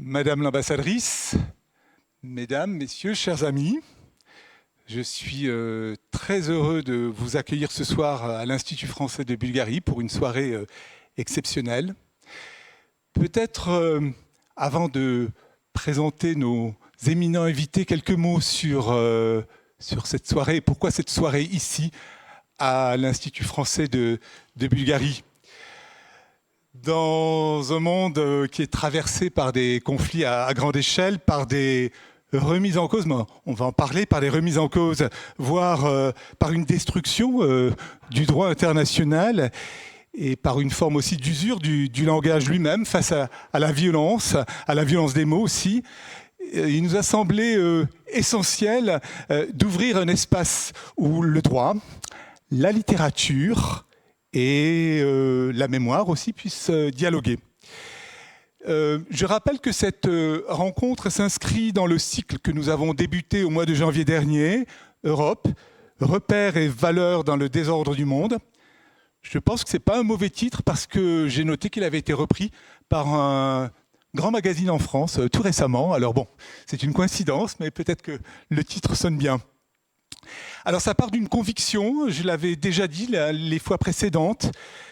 Madame l'ambassadrice, mesdames, messieurs, chers amis, je suis très heureux de vous accueillir ce soir à l'Institut français de Bulgarie pour une soirée exceptionnelle. Peut-être, avant de présenter nos éminents invités, quelques mots sur cette soirée et pourquoi cette soirée ici à l'Institut français de Bulgarie. Dans un monde qui est traversé par des conflits à grande échelle, par des remises en cause, on va en parler, par des remises en cause, voire par une destruction du droit international et par une forme aussi d'usure du langage lui-même face à la violence des mots aussi. Il nous a semblé essentiel d'ouvrir un espace où le droit, la littérature et la mémoire aussi puissent dialoguer. Je rappelle que cette rencontre s'inscrit dans le cycle que nous avons débuté au mois de janvier dernier, Europe, repères et valeurs dans le désordre du monde. Je pense que ce n'est pas un mauvais titre parce que j'ai noté qu'il avait été repris par un grand magazine en France tout récemment. Alors bon, c'est une coïncidence, mais peut-être que le titre sonne bien. Alors ça part d'une conviction, je l'avais déjà dit les fois précédentes,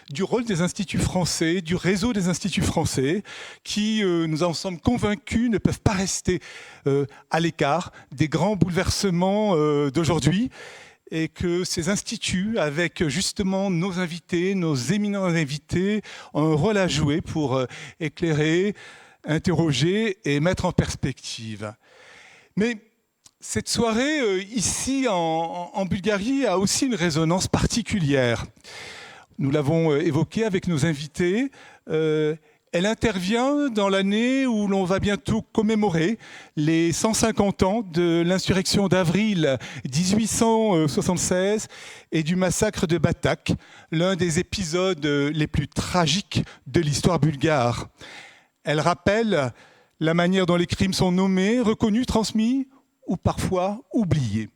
du rôle des instituts français, du réseau des instituts français, qui, nous en sommes convaincus, ne peuvent pas rester à l'écart des grands bouleversements d'aujourd'hui, et que ces instituts, avec justement nos invités, nos éminents invités, ont un rôle à jouer pour éclairer, interroger et mettre en perspective. Mais cette soirée, ici en Bulgarie, a aussi une résonance particulière. Nous l'avons évoqué avec nos invités. Elle intervient dans l'année où l'on va bientôt commémorer les 150 ans de l'insurrection d'avril 1876 et du massacre de Batak, l'un des épisodes les plus tragiques de l'histoire bulgare. Elle rappelle la manière dont les crimes sont nommés, reconnus, transmis ou parfois oubliés.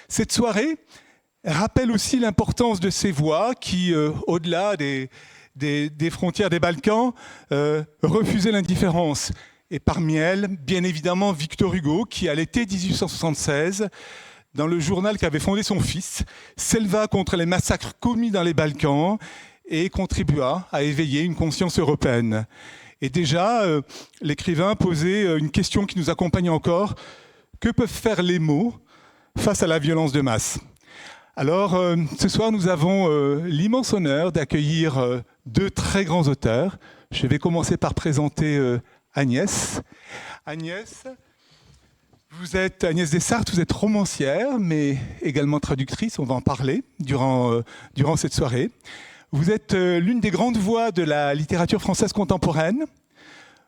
Cette soirée rappelle aussi l'importance de ces voix qui, au-delà des frontières des Balkans, refusaient l'indifférence. Et parmi elles, bien évidemment, Victor Hugo, qui, à l'été 1876, dans le journal qu'avait fondé son fils, s'éleva contre les massacres commis dans les Balkans et contribua à éveiller une conscience européenne. Et déjà, l'écrivain posait une question qui nous accompagne encore. Que peuvent faire les mots face à la violence de masse ? Alors, ce soir, nous avons l'immense honneur d'accueillir deux très grands auteurs. Je vais commencer par présenter Agnès. Agnès, Agnès Dessarthe, vous êtes romancière, mais également traductrice, on va en parler durant cette soirée. Vous êtes l'une des grandes voix de la littérature française contemporaine.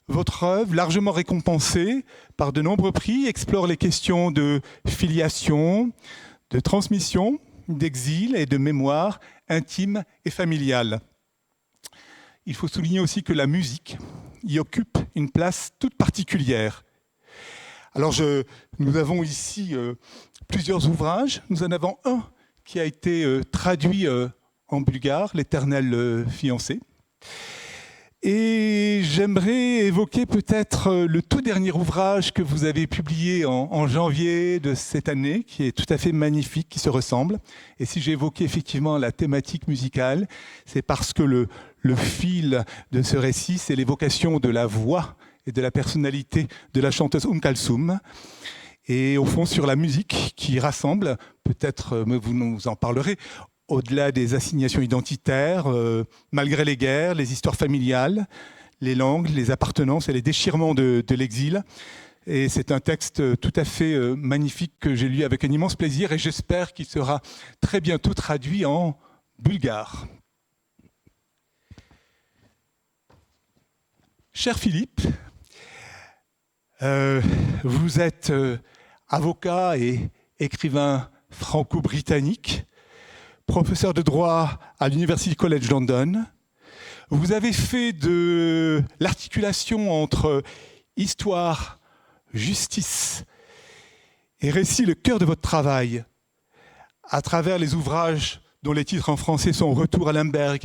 Votre œuvre, largement récompensée par de nombreux prix, explore les questions de filiation, de transmission, d'exil et de mémoire intime et familiale. Il faut souligner aussi que la musique y occupe une place toute particulière. Alors, nous avons ici plusieurs ouvrages. Nous en avons un qui a été traduit en bulgare, L'Éternel fiancé. Et j'aimerais évoquer peut-être le tout dernier ouvrage que vous avez publié en janvier de cette année, qui est tout à fait magnifique, qui se ressemble. Et si j'ai évoqué effectivement la thématique musicale, c'est parce que le fil de ce récit, c'est l'évocation de la voix et de la personnalité de la chanteuse Kalsum. Et au fond, sur la musique qui rassemble, peut-être vous nous en parlerez, au-delà des assignations identitaires, malgré les guerres, les histoires familiales, les langues, les appartenances et les déchirements de l'exil. Et c'est un texte tout à fait magnifique que j'ai lu avec un immense plaisir et j'espère qu'il sera très bientôt traduit en bulgare. Cher Philippe, vous êtes avocat et écrivain franco-britannique, professeur de droit à l'University College London. Vous avez fait de l'articulation entre histoire, justice et récit le cœur de votre travail à travers les ouvrages dont les titres en français sont Retour à Lemberg,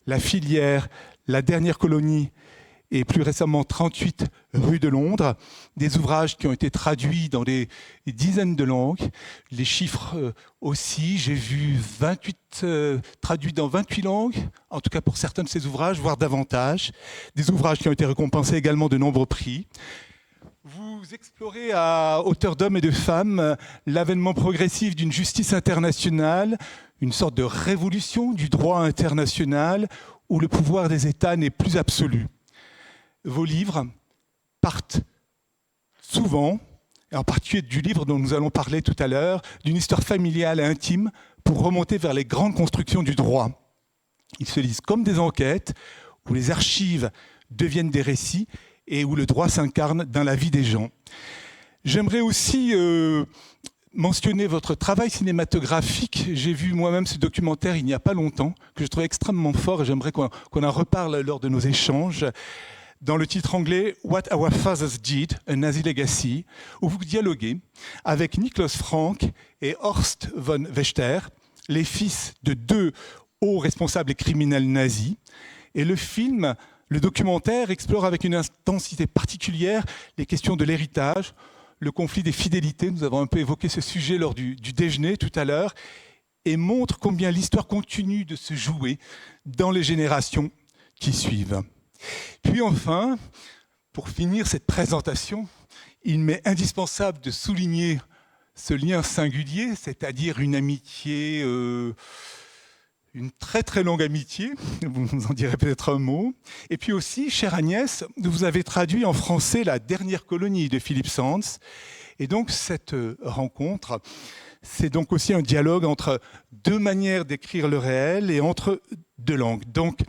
La filière, La dernière colonie et plus récemment 38 rue de Londres, des ouvrages qui ont été traduits dans des dizaines de langues, les chiffres aussi, j'ai vu 28 traduits dans 28 langues, en tout cas pour certains de ces ouvrages, voire davantage, des ouvrages qui ont été récompensés également de nombreux prix. Vous explorez à hauteur d'hommes et de femmes l'avènement progressif d'une justice internationale, une sorte de révolution du droit international où le pouvoir des États n'est plus absolu. Vos livres partent souvent, et en particulier du livre dont nous allons parler tout à l'heure, d'une histoire familiale et intime pour remonter vers les grandes constructions du droit. Ils se lisent comme des enquêtes, où les archives deviennent des récits et où le droit s'incarne dans la vie des gens. J'aimerais aussi mentionner votre travail cinématographique. J'ai vu moi-même ce documentaire il n'y a pas longtemps, que je trouvais extrêmement fort et j'aimerais qu'on en reparle lors de nos échanges. Dans le titre anglais « What Our Fathers Did, A Nazi Legacy », où vous dialoguez avec Niklas Frank et Horst von Wechter, les fils de deux hauts responsables et criminels nazis. Et le film, le documentaire, explore avec une intensité particulière les questions de l'héritage, le conflit des fidélités. Nous avons un peu évoqué ce sujet lors du déjeuner tout à l'heure, et montre combien l'histoire continue de se jouer dans les générations qui suivent. Puis enfin, pour finir cette présentation, il m'est indispensable de souligner ce lien singulier, c'est-à-dire une amitié, une très très longue amitié, vous nous en direz peut-être un mot. Et puis aussi, chère Agnès, vous avez traduit en français La dernière colonie de Philippe Sands. Et donc cette rencontre, c'est donc aussi un dialogue entre deux manières d'écrire le réel et entre deux langues. Donc,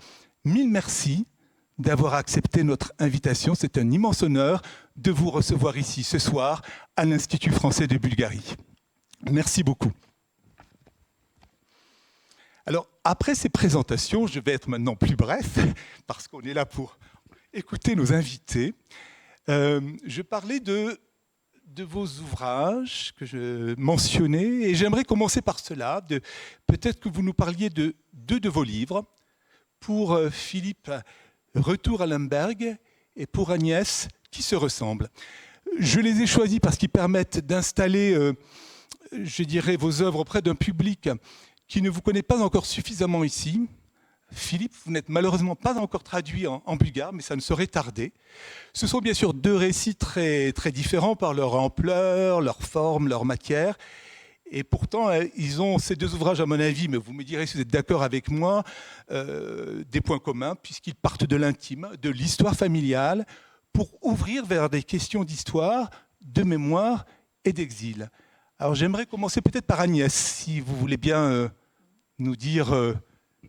mille merci d'avoir accepté notre invitation. C'est un immense honneur de vous recevoir ici ce soir à l'Institut français de Bulgarie. Merci beaucoup. Alors, après ces présentations, je vais être maintenant plus bref, parce qu'on est là pour écouter nos invités. Je parlais de vos ouvrages que je mentionnais, et j'aimerais commencer par cela. Peut-être que vous nous parliez de deux de vos livres. Pour Philippe, Retour à Lemberg, et pour Agnès, Qui se ressemble. Je les ai choisis parce qu'ils permettent d'installer, je dirais, vos œuvres auprès d'un public qui ne vous connaît pas encore suffisamment ici. Philippe, vous n'êtes malheureusement pas encore traduit en bulgare, mais ça ne saurait tarder. Ce sont bien sûr deux récits très, très différents par leur ampleur, leur forme, leur matière. Et pourtant, ils ont, ces deux ouvrages, à mon avis, mais vous me direz si vous êtes d'accord avec moi, des points communs, puisqu'ils partent de l'intime, de l'histoire familiale, pour ouvrir vers des questions d'histoire, de mémoire et d'exil. Alors j'aimerais commencer peut-être par Agnès, si vous voulez bien nous dire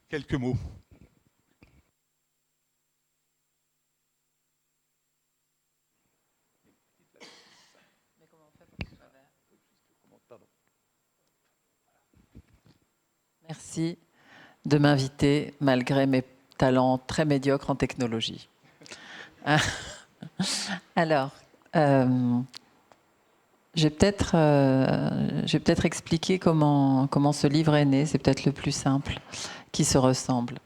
quelques mots. Merci de m'inviter malgré mes talents très médiocres en technologie. Alors, je vais peut-être expliquer comment ce livre est né. C'est peut-être le plus simple, Qui se ressemble.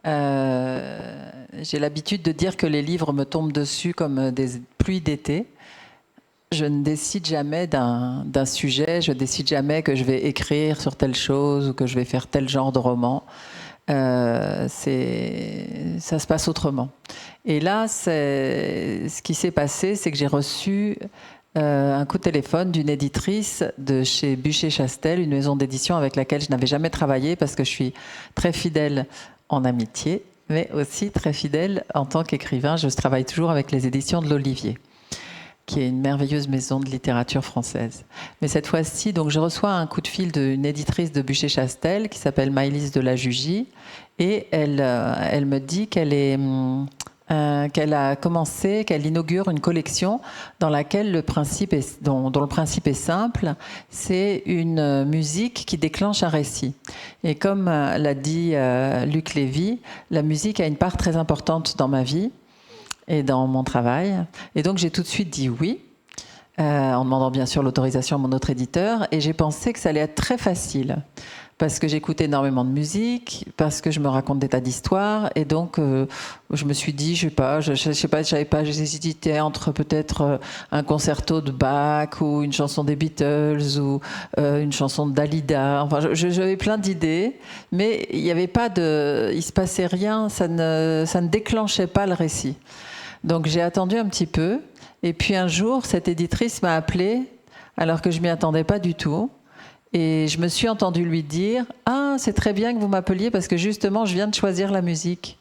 J'ai l'habitude de dire que les livres me tombent dessus comme des pluies d'été. Je ne décide jamais d'un sujet, je ne décide jamais que je vais écrire sur telle chose ou que je vais faire tel genre de roman. Ça se passe autrement. Et là, ce qui s'est passé, c'est que j'ai reçu un coup de téléphone d'une éditrice de chez Bucher-Chastel, une maison d'édition avec laquelle je n'avais jamais travaillé parce que je suis très fidèle en amitié, mais aussi très fidèle en tant qu'écrivain. Je travaille toujours avec les éditions de l'Olivier, qui est une merveilleuse maison de littérature française. Mais cette fois-ci, donc, je reçois un coup de fil d'une éditrice de Bucher-Chastel qui s'appelle Maëlys de la Jugie, et elle me dit qu'elle inaugure une collection dans laquelle dont le principe est simple, c'est une musique qui déclenche un récit. Et comme l'a dit Luc Lévy, la musique a une part très importante dans ma vie et dans mon travail. Et donc j'ai tout de suite dit oui, en demandant bien sûr l'autorisation à mon autre éditeur, et j'ai pensé que ça allait être très facile. parce que j'écoute énormément de musique, parce que je me raconte des tas d'histoires, et donc je me suis dit, je savais pas, j'hésitais entre peut-être un concerto de Bach ou une chanson des Beatles ou une chanson de Dalida. Enfin, j'avais plein d'idées, mais il se passait rien, ça ne déclenchait pas le récit. Donc j'ai attendu un petit peu, et puis un jour, cette éditrice m'a appelée, alors que je m'y attendais pas du tout. Et je me suis entendue lui dire « Ah, c'est très bien que vous m'appeliez parce que justement, je viens de choisir la musique. »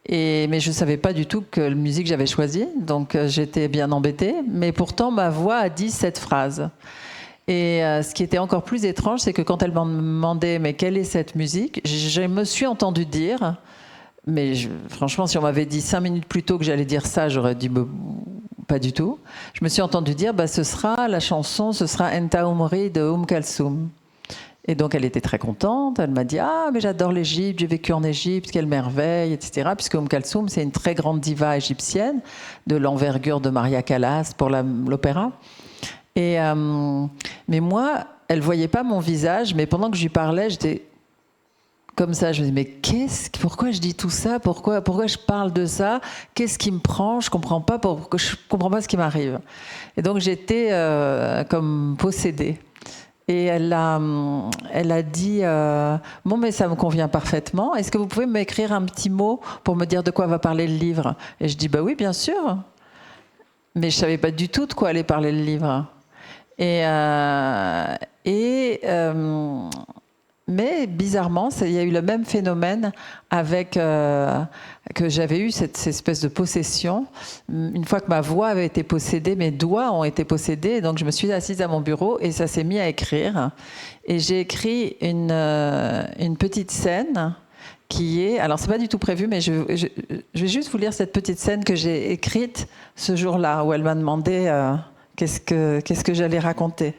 Mais je ne savais pas du tout quelle musique j'avais choisie, donc j'étais bien embêtée. Mais pourtant, ma voix a dit cette phrase. Et ce qui était encore plus étrange, c'est que quand elle m'a demandé « Mais quelle est cette musique ?» je me suis entendue dire, mais franchement, si on m'avait dit 5 minutes plus tôt que j'allais dire ça, j'aurais dit pas du tout. Je me suis entendue dire, ce sera Enta Umri de Kalsoum. Et donc elle était très contente. Elle m'a dit, ah, mais j'adore l'Égypte, j'ai vécu en Égypte, quelle merveille, etc. Puisque Kalsoum, c'est une très grande diva égyptienne, de l'envergure de Maria Callas pour l'opéra. Mais moi, elle voyait pas mon visage, mais pendant que je lui parlais, j'étais comme ça, je me dis, mais pourquoi je dis tout ça, pourquoi je parle de ça, qu'est-ce qui me prend, je comprends pas ce qui m'arrive. Et donc j'étais comme possédée. Et elle a dit, bon, mais ça me convient parfaitement, est-ce que vous pouvez m'écrire un petit mot pour me dire de quoi va parler le livre? Et je dis, oui, bien sûr. Mais je savais pas du tout de quoi allait parler le livre. Mais bizarrement, il y a eu le même phénomène avec que j'avais eu cette espèce de possession. Une fois que ma voix avait été possédée, mes doigts ont été possédés. Donc je me suis assise à mon bureau et ça s'est mis à écrire. Et j'ai écrit une petite scène qui est... Alors c'est pas du tout prévu, mais je vais juste vous lire cette petite scène que j'ai écrite ce jour-là, où elle m'a demandé qu'est-ce que j'allais raconter.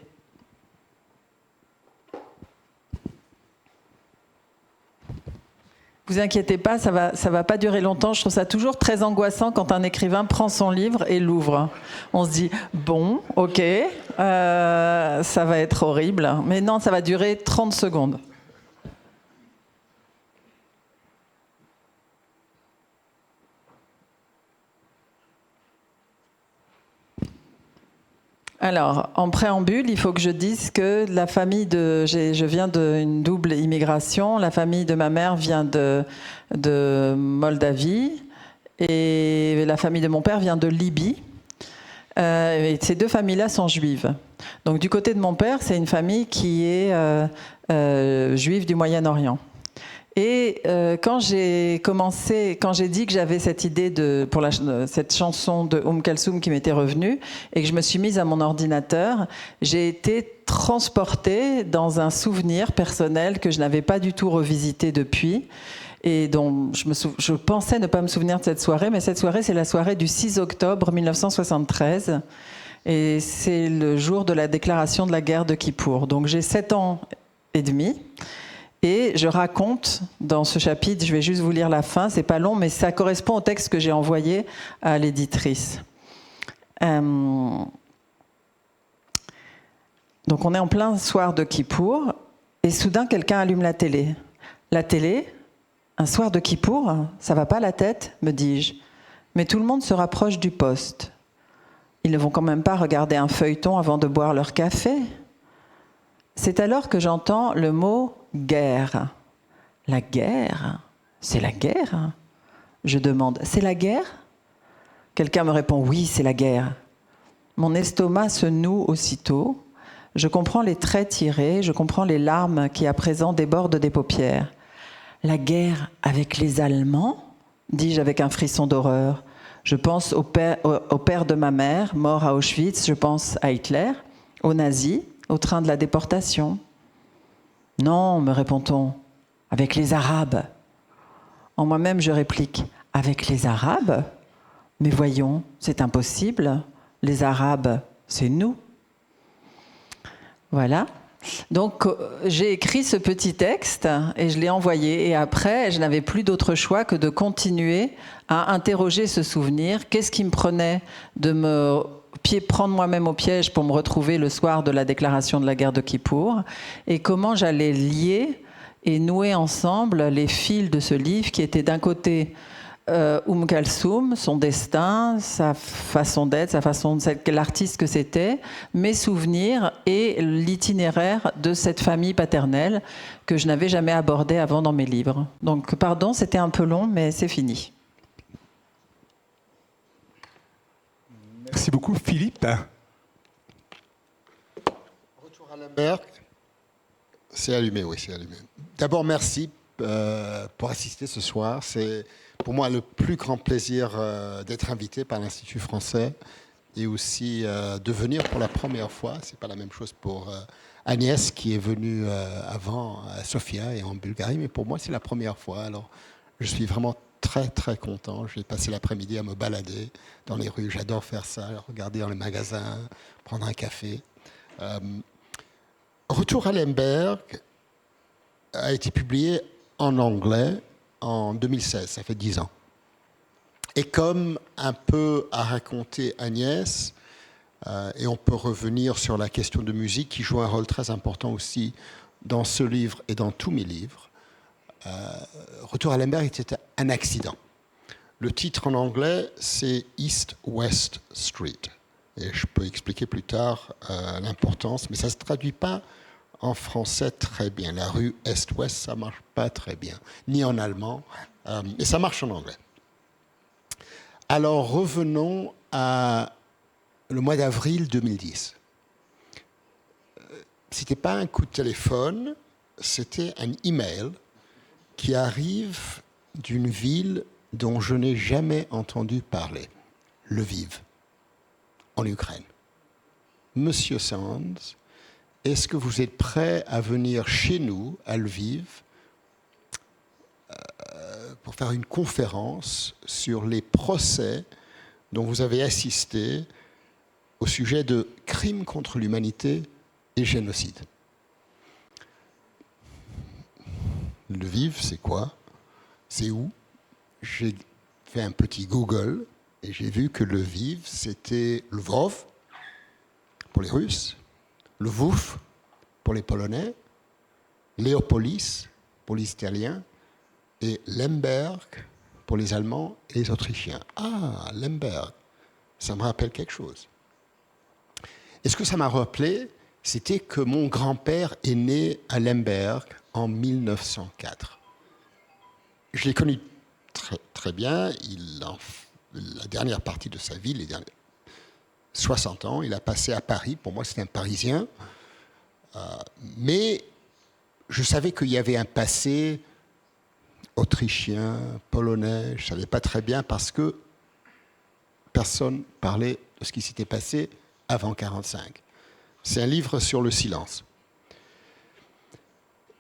Vous inquiétez pas, ça va pas durer longtemps. Je trouve ça toujours très angoissant quand un écrivain prend son livre et l'ouvre. On se dit, bon, ok, ça va être horrible. Mais non, ça va durer 30 secondes. Alors, en préambule, il faut que je dise que la famille je viens d'une double immigration. La famille de ma mère vient de Moldavie et la famille de mon père vient de Libye. Et ces deux familles-là sont juives. Donc, du côté de mon père, c'est une famille qui est juive du Moyen-Orient. Et quand j'ai dit que j'avais cette idée pour cette chanson de Kalsoum qui m'était revenue et que je me suis mise à mon ordinateur, j'ai été transportée dans un souvenir personnel que je n'avais pas du tout revisité depuis et dont je pensais ne pas me souvenir de cette soirée, mais cette soirée, c'est la soirée du 6 octobre 1973 et c'est le jour de la déclaration de la guerre de Kippour. Donc j'ai 7 ans et demi. Et je raconte dans ce chapitre, je vais juste vous lire la fin, c'est pas long, mais ça correspond au texte que j'ai envoyé à l'éditrice. Donc on est en plein soir de Kippour, et soudain quelqu'un allume la télé. La télé, un soir de Kippour, ça va pas la tête, me dis-je. Mais tout le monde se rapproche du poste. Ils ne vont quand même pas regarder un feuilleton avant de boire leur café. C'est alors que j'entends le mot « guerre ». La guerre ? C'est la guerre ? Je demande « C'est la guerre ?» Quelqu'un me répond « Oui, c'est la guerre ». Mon estomac se noue aussitôt. Je comprends les traits tirés, je comprends les larmes qui à présent débordent des paupières. « La guerre avec les Allemands ?» dis-je avec un frisson d'horreur. Je pense au père de ma mère, mort à Auschwitz, je pense à Hitler, aux nazis, au train de la déportation. « Non, me répond-on, avec les Arabes. » En moi-même, je réplique, « Avec les Arabes ? Mais voyons, c'est impossible. Les Arabes, c'est nous. » Voilà. Donc, j'ai écrit ce petit texte et je l'ai envoyé. Et après, je n'avais plus d'autre choix que de continuer à interroger ce souvenir. Qu'est-ce qui me prenait de me prendre moi-même au piège pour me retrouver le soir de la déclaration de la guerre de Kippour, et comment j'allais lier et nouer ensemble les fils de ce livre qui était d'un côté Kalsoum, son destin, sa façon d'être, l'artiste que c'était, mes souvenirs et l'itinéraire de cette famille paternelle que je n'avais jamais abordé avant dans mes livres. Donc pardon, c'était un peu long, mais c'est fini. Merci beaucoup, Philippe. Retour à Lemberg. C'est allumé, oui, c'est allumé. D'abord, merci pour assister ce soir. C'est pour moi le plus grand plaisir d'être invité par l'Institut français et aussi de venir pour la première fois. C'est pas la même chose pour Agnès qui est venue avant à Sofia et en Bulgarie, mais pour moi c'est la première fois. Alors je suis vraiment très très content. J'ai passé l'après-midi à me balader dans les rues. J'adore faire ça, regarder dans les magasins, prendre un café. Retour à Lemberg a été publié en anglais en 2016, ça fait 10 ans. Et comme un peu a raconté Agnès, et on peut revenir sur la question de musique qui joue un rôle très important aussi dans ce livre et dans tous mes livres, Retour à Lemberg était un accident. Le titre en anglais, c'est East West Street. Et je peux expliquer plus tard l'importance, mais ça ne se traduit pas en français très bien. La rue Est-Ouest, ça ne marche pas très bien, ni en allemand, et ça marche en anglais. Alors revenons à le mois d'avril 2010. Ce n'était pas un coup de téléphone, c'était un email qui arrive d'une ville dont je n'ai jamais entendu parler, Lviv, en Ukraine. Monsieur Sands, est-ce que vous êtes prêt à venir chez nous, à Lviv, pour faire une conférence sur les procès dont vous avez assisté au sujet de crimes contre l'humanité et génocide? Lviv, c'est quoi? C'est où? J'ai fait un petit Google et j'ai vu que Lviv, c'était Lvov pour les Russes, Lvov pour les Polonais, Léopolis pour les Italiens et Lemberg pour les Allemands et les Autrichiens. Ah, Lemberg, ça me rappelle quelque chose. Et ce que ça m'a rappelé, c'était que mon grand-père est né à Lemberg en 1904. Je l'ai connu très, très bien. La dernière partie de sa vie, les derniers 60 ans, il a passé à Paris. Pour moi, c'était un Parisien. Mais je savais qu'il y avait un passé autrichien, polonais. Je ne savais pas très bien parce que personne parlait de ce qui s'était passé avant 1945. C'est un livre sur le silence.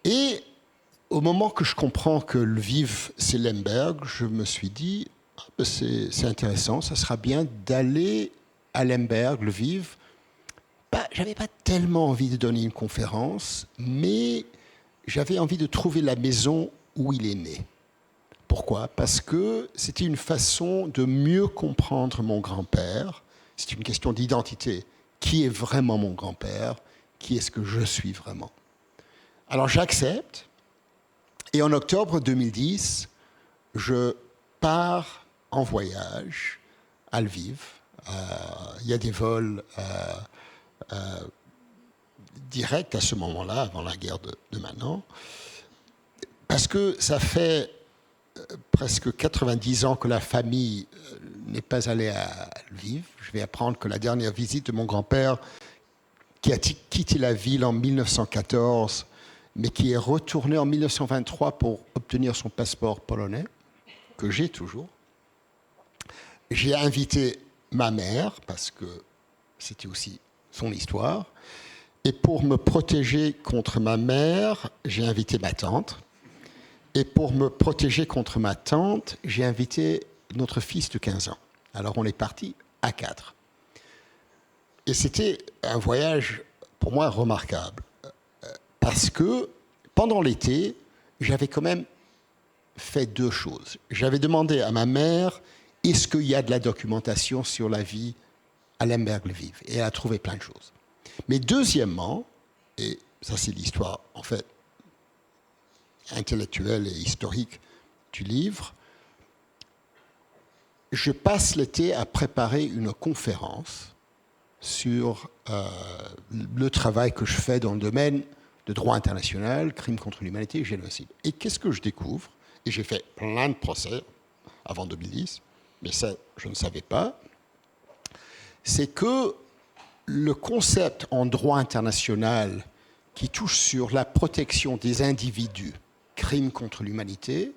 Et au moment que je comprends que Lviv, c'est Lemberg, je me suis dit, c'est intéressant, ça sera bien d'aller à Lemberg, Lviv. J'avais pas tellement envie de donner une conférence, mais j'avais envie de trouver la maison où il est né. Pourquoi? Parce que c'était une façon de mieux comprendre mon grand-père. C'est une question d'identité. Qui est vraiment mon grand-père? Qui est-ce que je suis vraiment? Alors j'accepte. Et en octobre 2010, je pars en voyage à Lviv. Il y a des vols directs à ce moment-là, avant la guerre de maintenant. Parce que ça fait presque 90 ans que la famille n'est pas allée à Lviv. Je vais apprendre que la dernière visite de mon grand-père, qui a quitté la ville en 1914, mais qui est retourné en 1923 pour obtenir son passeport polonais, que j'ai toujours. J'ai invité ma mère, parce que c'était aussi son histoire, et pour me protéger contre ma mère, j'ai invité ma tante, et pour me protéger contre ma tante, j'ai invité notre fils de 15 ans. Alors on est parti à 4. Et c'était un voyage, pour moi, remarquable. Parce que, pendant l'été, j'avais quand même fait 2 choses. J'avais demandé à ma mère, est-ce qu'il y a de la documentation sur la vie à Lemberg-Lviv. Et elle a trouvé plein de choses. Mais deuxièmement, et ça c'est l'histoire en fait intellectuelle et historique du livre, je passe l'été à préparer une conférence sur le travail que je fais dans le domaine de droit international, crimes contre l'humanité et génocide. Et qu'est-ce que je découvre? Et j'ai fait plein de procès avant 2010, mais ça, je ne savais pas. C'est que le concept en droit international qui touche sur la protection des individus, crimes contre l'humanité,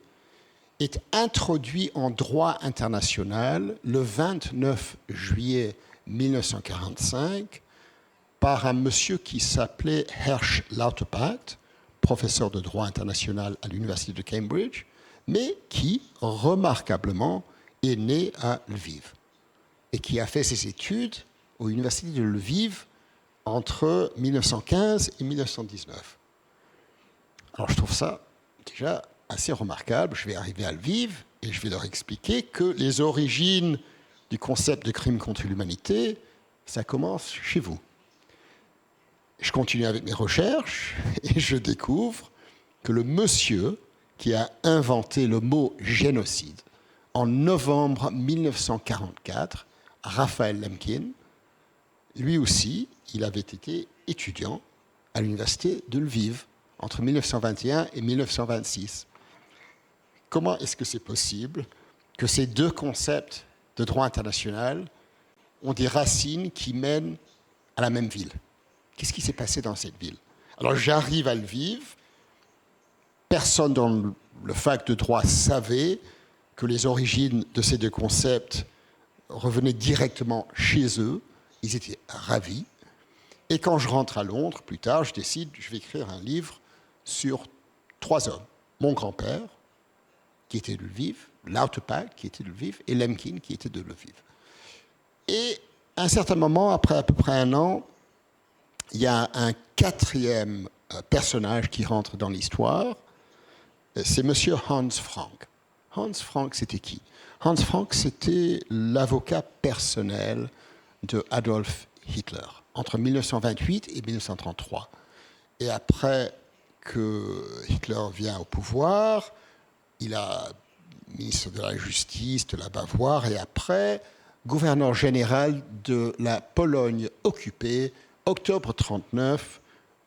est introduit en droit international le 29 juillet 1945 par un monsieur qui s'appelait Hersch Lauterpacht, professeur de droit international à l'université de Cambridge, mais qui, remarquablement, est né à Lviv et qui a fait ses études à l'université de Lviv entre 1915 et 1919. Alors je trouve ça déjà assez remarquable. Je vais arriver à Lviv et je vais leur expliquer que les origines du concept de crime contre l'humanité, ça commence chez vous. Je continue avec mes recherches et je découvre que le monsieur qui a inventé le mot génocide en novembre 1944, Raphaël Lemkin, lui aussi, il avait été étudiant à l'université de Lviv entre 1921 et 1926. Comment est-ce que c'est possible que ces deux concepts de droit international ont des racines qui mènent à la même ville? Qu'est-ce qui s'est passé dans cette ville? Alors j'arrive à Lviv, personne dans le fac de droit savait que les origines de ces deux concepts revenaient directement chez eux. Ils étaient ravis. Et quand je rentre à Londres, plus tard, je décide, je vais écrire un livre sur trois hommes. Mon grand-père, qui était de Lviv, Lauterpacht, qui était de Lviv, et Lemkin, qui était de Lviv. Et à un certain moment, après à peu près un an, il y a un quatrième personnage qui rentre dans l'histoire. C'est monsieur Hans Frank. Hans Frank, c'était qui? Hans Frank, c'était l'avocat personnel de Adolf Hitler entre 1928 et 1933. Et après que Hitler vient au pouvoir, il a ministre de la Justice de la Bavière et après gouverneur général de la Pologne occupée, octobre 1939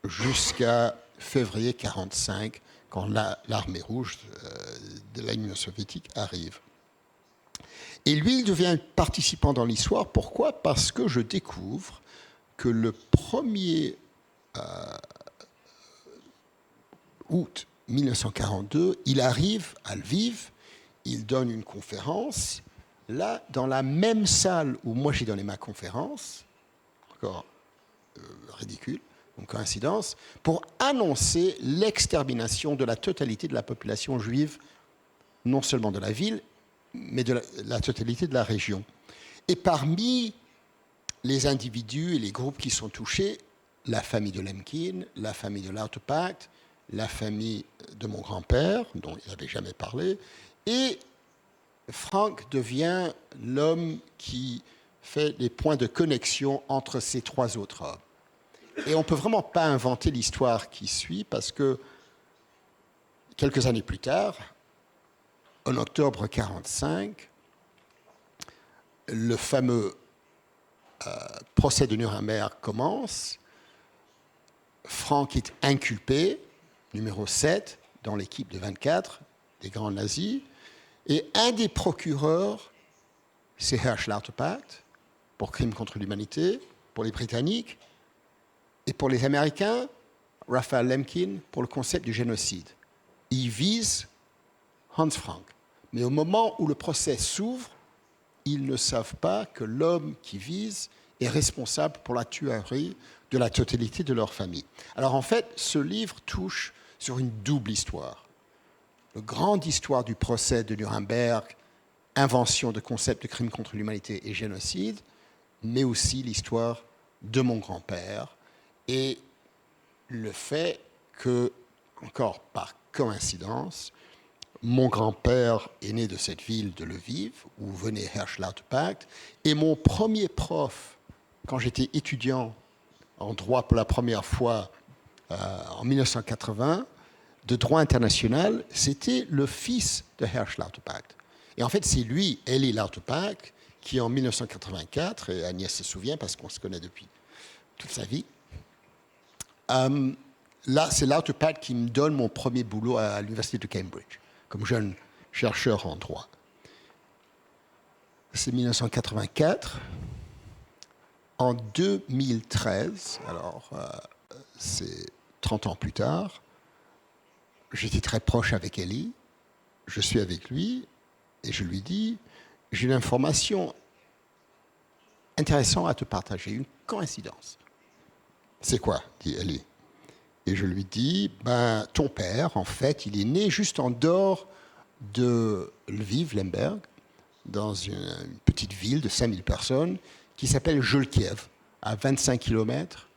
jusqu'à février 1945, quand l'armée rouge de l'Union soviétique arrive. Et lui, il devient participant dans l'histoire. Pourquoi? Parce que je découvre que le 1er août 1942, il arrive à Lviv, il donne une conférence, là, dans la même salle où moi j'ai donné ma conférence, encore ridicule, une coïncidence, pour annoncer l'extermination de la totalité de la population juive, non seulement de la ville, mais de la totalité de la région. Et parmi les individus et les groupes qui sont touchés, la famille de Lemkin, la famille de Lauterpacht, la famille de mon grand-père, dont il n'avait jamais parlé, et Frank devient l'homme qui fait les points de connexion entre ces trois autres hommes. Et on ne peut vraiment pas inventer l'histoire qui suit, parce que quelques années plus tard, en octobre 1945, le fameux procès de Nuremberg commence. Frank est inculpé, numéro 7, dans l'équipe de 24 des grands nazis. Et un des procureurs, c'est Hersch Lauterpacht, pour crimes contre l'humanité, pour les Britanniques, et pour les Américains, Raphaël Lemkin, pour le concept du génocide. Il vise Hans Frank. Mais au moment où le procès s'ouvre, ils ne savent pas que l'homme qui vise est responsable pour la tuerie de la totalité de leur famille. Alors en fait, ce livre touche sur une double histoire. La grande histoire du procès de Nuremberg, invention de concepts de crimes contre l'humanité et génocide, mais aussi l'histoire de mon grand-père et le fait que, encore par coïncidence, mon grand-père est né de cette ville de Lviv, où venait Hersch Lauterpacht, et mon premier prof quand j'étais étudiant en droit pour la première fois en 1980, de droit international, c'était le fils de Hersch Lauterpacht. Et en fait, c'est lui, Elie Lauterpacht, qui en 1984, et Agnès se souvient parce qu'on se connaît depuis toute sa vie, là, c'est Lauterpacht qui me donne mon premier boulot à l'université de Cambridge, comme jeune chercheur en droit. C'est 1984. En 2013, alors c'est 30 ans plus tard, j'étais très proche avec Elie, je suis avec lui et je lui dis, j'ai une information intéressante à te partager, une coïncidence. C'est quoi, dit Elie. Et je lui dis, ton père, en fait, il est né juste en dehors de Lviv, Lemberg, dans une petite ville de 5000 personnes, qui s'appelle Jolkiev, à 25 km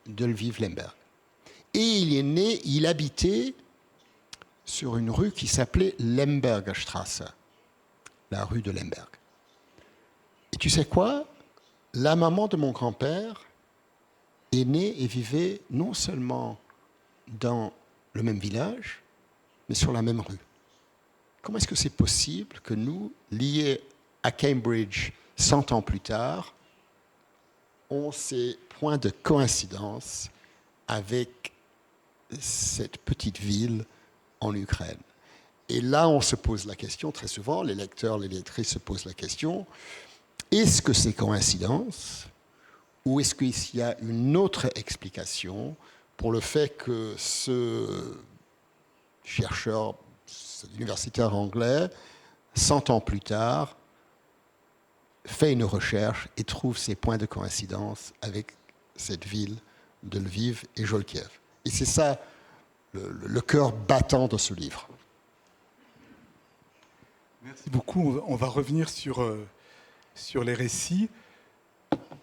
de Lviv-Lemberg. Et il est né, il habitait sur une rue qui s'appelait Lembergstrasse, la rue de Lemberg. Et tu sais quoi? La maman de mon grand-père est née et vivait non seulement dans le même village, mais sur la même rue. Comment est-ce que c'est possible que nous, liés à Cambridge 100 ans plus tard, ont ces points de coïncidence avec cette petite ville en Ukraine? Et là, on se pose la question, très souvent, les lecteurs, les lectrices se posent la question, est-ce que c'est coïncidence ou est-ce qu'il y a une autre explication pour le fait que ce chercheur, cet universitaire anglais, 100 ans plus tard, fait une recherche et trouve ces points de coïncidence avec cette ville de Lviv et Jolkiev. Et c'est ça le cœur battant de ce livre. Merci beaucoup. On va revenir sur les récits.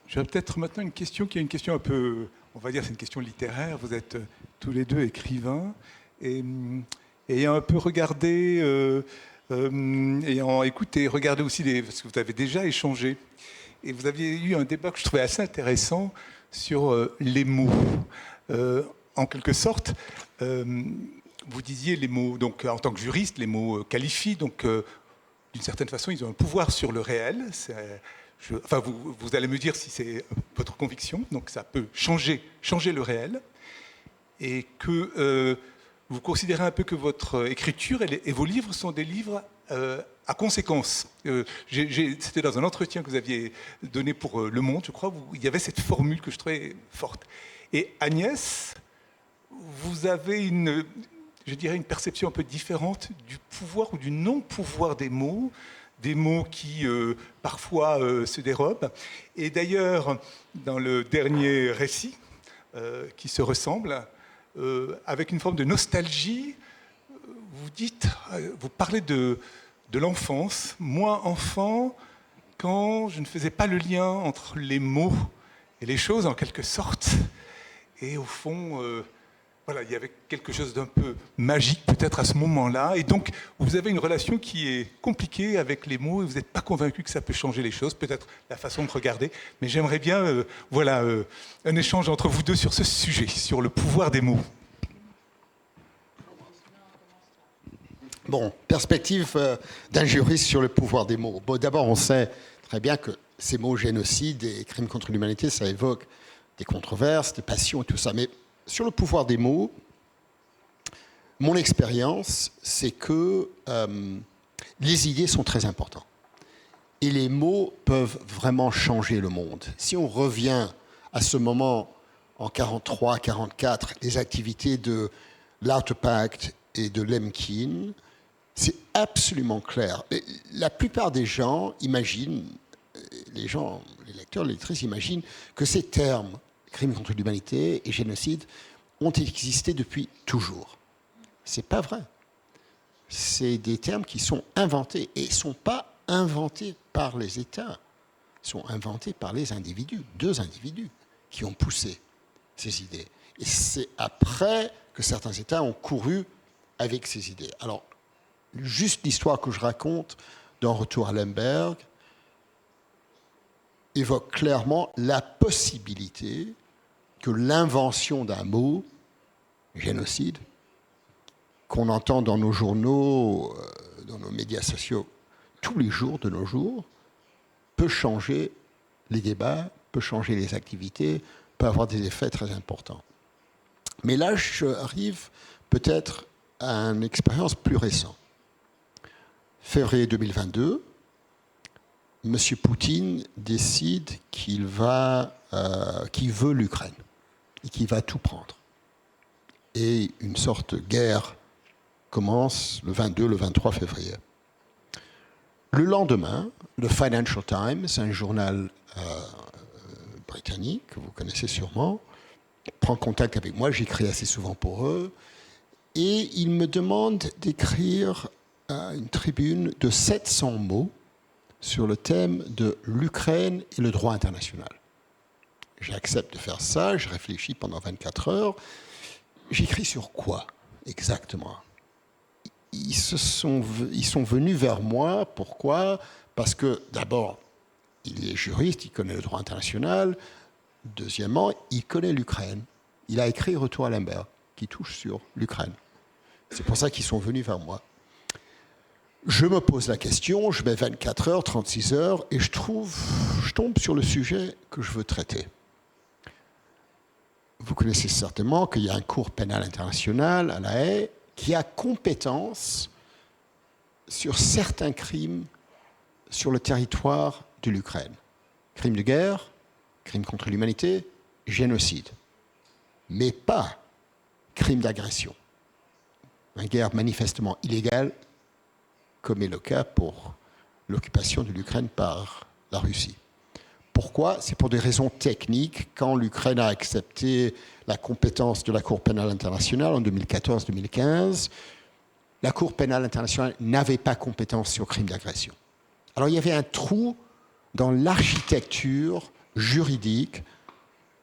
J'aurais peut-être maintenant une question qui est une question un peu, on va dire, c'est une question littéraire. Vous êtes tous les deux écrivains et ayant un peu regardé, ayant écouté, regardé aussi, parce que vous avez déjà échangé, et vous aviez eu un débat que je trouvais assez intéressant sur les mots. En quelque sorte, vous disiez les mots, donc en tant que juriste, les mots qualifient, donc d'une certaine façon, ils ont un pouvoir sur le réel. Enfin, vous allez me dire si c'est votre conviction, donc ça peut changer le réel, et que vous considérez un peu que votre écriture et vos livres sont des livres à conséquence. C'était dans un entretien que vous aviez donné pour Le Monde, je crois, où il y avait cette formule que je trouvais forte. Et Agnès, vous avez une perception un peu différente du pouvoir ou du non-pouvoir des mots qui parfois se dérobent. Et d'ailleurs, dans le dernier récit, qui se ressemble, avec une forme de nostalgie, vous parlez de l'enfance. Moi, enfant, quand je ne faisais pas le lien entre les mots et les choses, en quelque sorte, et au fond, voilà, il y avait quelque chose d'un peu magique peut-être à ce moment-là. Et donc, vous avez une relation qui est compliquée avec les mots et vous n'êtes pas convaincu que ça peut changer les choses, peut-être la façon de regarder. Mais j'aimerais bien un échange entre vous deux sur ce sujet, sur le pouvoir des mots. Bon, perspective d'un juriste sur le pouvoir des mots. Bon, d'abord, on sait très bien que ces mots génocide et crimes contre l'humanité, ça évoque des controverses, des passions et tout ça. Mais sur le pouvoir des mots, mon expérience, c'est que les idées sont très importantes. Et les mots peuvent vraiment changer le monde. Si on revient à ce moment, en 1943, 1944, les activités de Lauterpacht et de Lemkin, c'est absolument clair. La plupart des gens imaginent, les lecteurs, les lectrices imaginent que ces termes, crimes contre l'humanité et génocide, ont existé depuis toujours. Ce n'est pas vrai. C'est des termes qui sont inventés et ne sont pas inventés par les États. Ils sont inventés par les individus, 2 individus qui ont poussé ces idées. Et c'est après que certains États ont couru avec ces idées. Alors, juste l'histoire que je raconte dans Retour à Lemberg, évoque clairement la possibilité que l'invention d'un mot, génocide, qu'on entend dans nos journaux, dans nos médias sociaux, tous les jours de nos jours, peut changer les débats, peut changer les activités, peut avoir des effets très importants. Mais là, j'arrive peut-être à une expérience plus récente. Février 2022, M. Poutine décide qu'il veut l'Ukraine et qu'il va tout prendre. Et une sorte de guerre commence le 22, le 23 février. Le lendemain, le Financial Times, un journal britannique que vous connaissez sûrement, prend contact avec moi, j'écris assez souvent pour eux, et il me demande d'écrire une tribune de 700 mots sur le thème de l'Ukraine et le droit international. J'accepte de faire ça, je réfléchis pendant 24 heures. J'écris sur quoi exactement ? Ils sont venus vers moi. Pourquoi ? Parce que d'abord, il est juriste, il connaît le droit international. Deuxièmement, il connaît l'Ukraine. Il a écrit Retour à Lemberg, qui touche sur l'Ukraine. C'est pour ça qu'ils sont venus vers moi. Je me pose la question, je mets 24 heures, 36 heures, et je tombe sur le sujet que je veux traiter. Vous connaissez certainement qu'il y a un cour pénal international à La Haye qui a compétence sur certains crimes sur le territoire de l'Ukraine. Crimes de guerre, crimes contre l'humanité, génocide. Mais pas crimes d'agression. Une guerre manifestement illégale, comme est le cas pour l'occupation de l'Ukraine par la Russie. Pourquoi ? C'est pour des raisons techniques. Quand l'Ukraine a accepté la compétence de la Cour pénale internationale en 2014-2015, la Cour pénale internationale n'avait pas compétence sur crimes d'agression. Alors il y avait un trou dans l'architecture juridique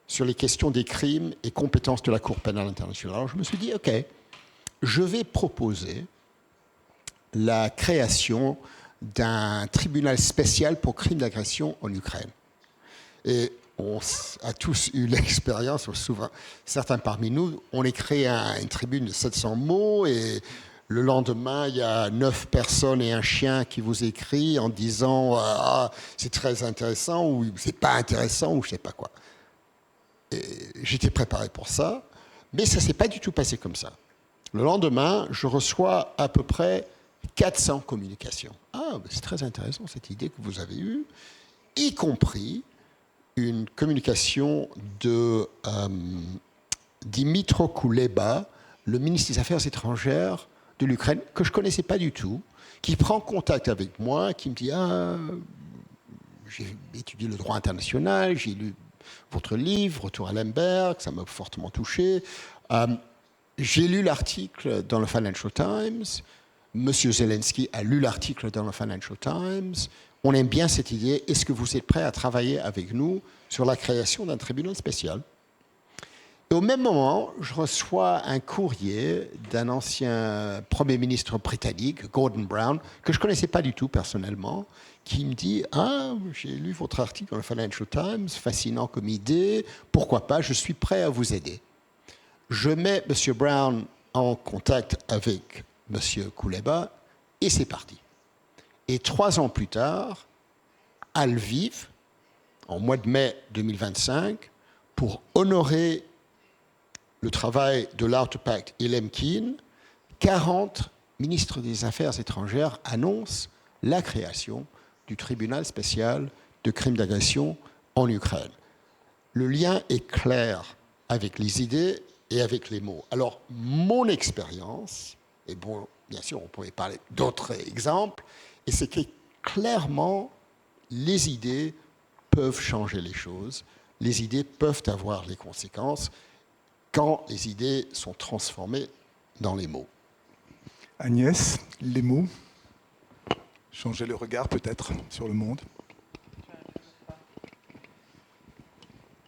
sur les questions des crimes et compétences de la Cour pénale internationale. Alors je me suis dit, OK, je vais proposer la création d'un tribunal spécial pour crimes d'agression en Ukraine. Et on a tous eu l'expérience, souvent, certains parmi nous, on écrit une tribune de 700 mots et le lendemain, il y a 9 personnes et un chien qui vous écrit en disant c'est très intéressant ou c'est pas intéressant ou je sais pas quoi. Et j'étais préparé pour ça, mais ça s'est pas du tout passé comme ça. Le lendemain, je reçois à peu près 400 communications. C'est très intéressant cette idée que vous avez eue, y compris une communication de Dmytro Kuleba, le ministre des Affaires étrangères de l'Ukraine, que je ne connaissais pas du tout, qui prend contact avec moi, qui me dit j'ai étudié le droit international, j'ai lu votre livre, Retour à Lemberg, ça m'a fortement touché. J'ai lu l'article dans le Financial Times, Monsieur Zelensky a lu l'article dans le Financial Times. On aime bien cette idée. Est-ce que vous êtes prêt à travailler avec nous sur la création d'un tribunal spécial ? Et au même moment, je reçois un courrier d'un ancien Premier ministre britannique, Gordon Brown, que je ne connaissais pas du tout personnellement, qui me dit « j'ai lu votre article dans le Financial Times, fascinant comme idée, pourquoi pas, je suis prêt à vous aider. » Je mets M. Brown en contact avec M. Kuleba et c'est parti. Et 3 ans plus tard, à Lviv, en mois de mai 2025, pour honorer le travail de l'Art Pact et Lemkin, 40 ministres des Affaires étrangères annoncent la création du tribunal spécial de crimes d'agression en Ukraine. Le lien est clair avec les idées et avec les mots. Alors, mon expérience, et bon, bien sûr, on pourrait parler d'autres exemples, et c'est que clairement, les idées peuvent changer les choses, les idées peuvent avoir des conséquences quand les idées sont transformées dans les mots. Agnès, les mots, changer le regard peut-être sur le monde.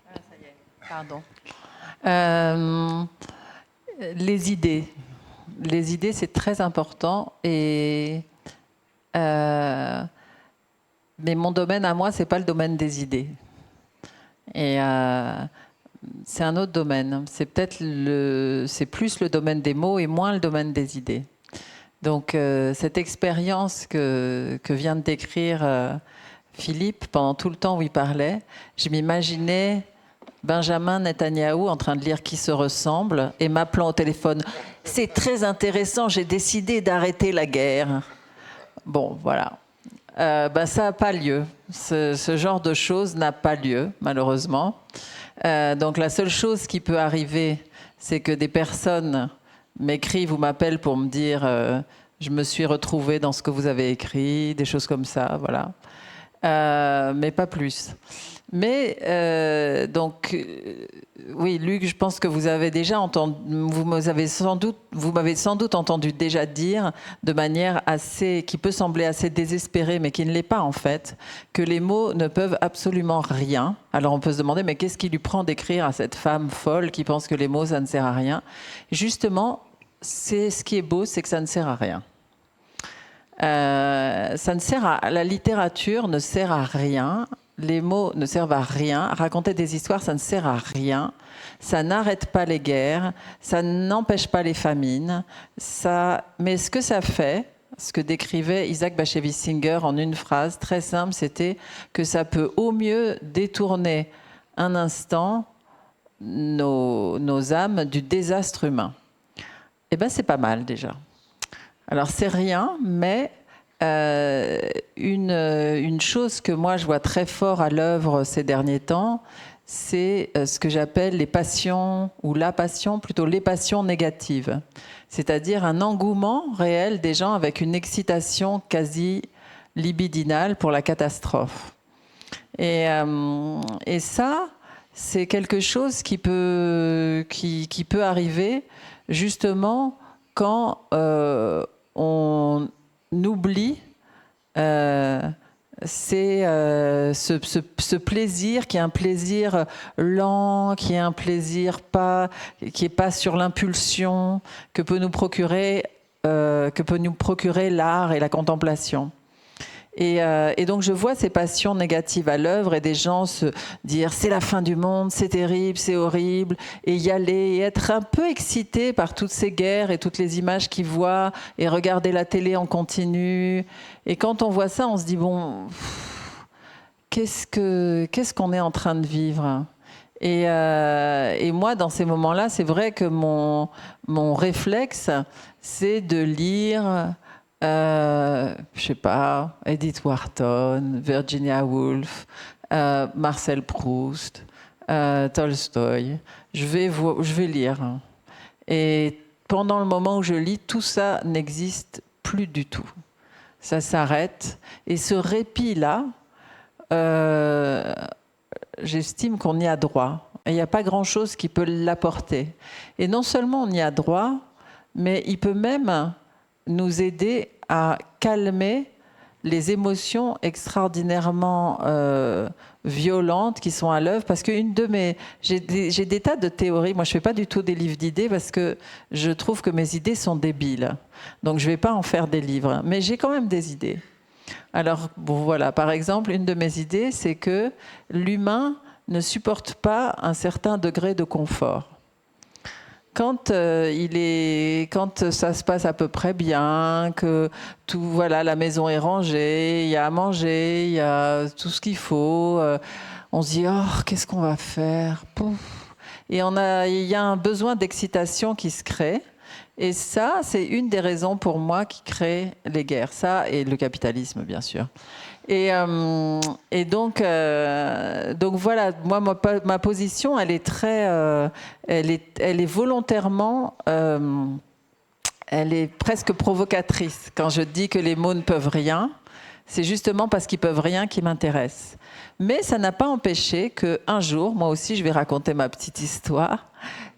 Ça y est, pardon. Les idées. Les idées, c'est très important. Mais mon domaine à moi, c'est pas le domaine des idées. Et c'est un autre domaine. C'est c'est plus le domaine des mots et moins le domaine des idées. Donc cette expérience que vient de décrire Philippe, pendant tout le temps où il parlait, je m'imaginais Benjamin Netanyahou en train de lire Qui se ressemble et m'appelant au téléphone. C'est très intéressant, j'ai décidé d'arrêter la guerre. Bon, voilà. Ça n'a pas lieu. Ce genre de choses n'a pas lieu, malheureusement. Donc la seule chose qui peut arriver, c'est que des personnes m'écrivent ou m'appellent pour me dire je me suis retrouvée dans ce que vous avez écrit, des choses comme ça, voilà. Mais pas plus. Mais oui, Luc, je pense que vous avez déjà entendu, vous m'avez sans doute entendu déjà dire de manière qui peut sembler assez désespérée, mais qui ne l'est pas en fait, que les mots ne peuvent absolument rien. Alors on peut se demander, mais qu'est-ce qui lui prend d'écrire à cette femme folle qui pense que les mots, ça ne sert à rien? Justement, c'est ce qui est beau, c'est que ça ne sert à rien. La littérature ne sert à rien. Les mots ne servent à rien. Raconter des histoires, ça ne sert à rien. Ça n'arrête pas les guerres. Ça n'empêche pas les famines. Mais ce que ça fait, ce que décrivait Isaac Bashevis Singer en une phrase très simple, c'était que ça peut au mieux détourner un instant nos âmes du désastre humain. Eh bien, c'est pas mal déjà. Alors, c'est rien, mais une chose que moi, je vois très fort à l'œuvre ces derniers temps, c'est ce que j'appelle les passions, ou la passion, plutôt les passions négatives. C'est-à-dire un engouement réel des gens avec une excitation quasi libidinale pour la catastrophe. Et ça, c'est quelque chose qui peut arriver justement quand on oublie ce plaisir qui est un plaisir lent, qui est un plaisir qui est pas sur l'impulsion que peut nous procurer l'art et la contemplation. Et donc je vois ces passions négatives à l'œuvre et des gens se dire c'est la fin du monde, c'est terrible, c'est horrible, et y aller et être un peu excité par toutes ces guerres et toutes les images qu'ils voient et regarder la télé en continu. Et quand on voit ça, on se dit bon, qu'est-ce qu'on est en train de vivre? Et moi, dans ces moments-là, c'est vrai que mon réflexe, c'est de lire je sais pas, Edith Wharton, Virginia Woolf, Marcel Proust, Tolstoï. Je vais lire. Et pendant le moment où je lis, tout ça n'existe plus du tout. Ça s'arrête. Et ce répit-là, j'estime qu'on y a droit. Et il n'y a pas grand-chose qui peut l'apporter. Et non seulement on y a droit, mais il peut même nous aider à calmer les émotions extraordinairement violentes qui sont à l'œuvre. Parce que j'ai des tas de théories. Moi, je ne fais pas du tout des livres d'idées parce que je trouve que mes idées sont débiles. Donc, je ne vais pas en faire des livres. Mais j'ai quand même des idées. Alors, bon, voilà. Par exemple, une de mes idées, c'est que l'humain ne supporte pas un certain degré de confort. Quand ça se passe à peu près bien, que la maison est rangée, il y a à manger, il y a tout ce qu'il faut, on se dit oh qu'est-ce qu'on va faire? Pouf. Et il y a un besoin d'excitation qui se crée. Et ça, c'est une des raisons pour moi qui crée les guerres. Ça et le capitalisme, bien sûr. Et donc voilà, moi ma position, elle est très, elle est volontairement, elle est presque provocatrice. Quand je dis que les mots ne peuvent rien, c'est justement parce qu'ils peuvent rien qui m'intéresse. Mais ça n'a pas empêché qu'un jour, moi aussi, je vais raconter ma petite histoire.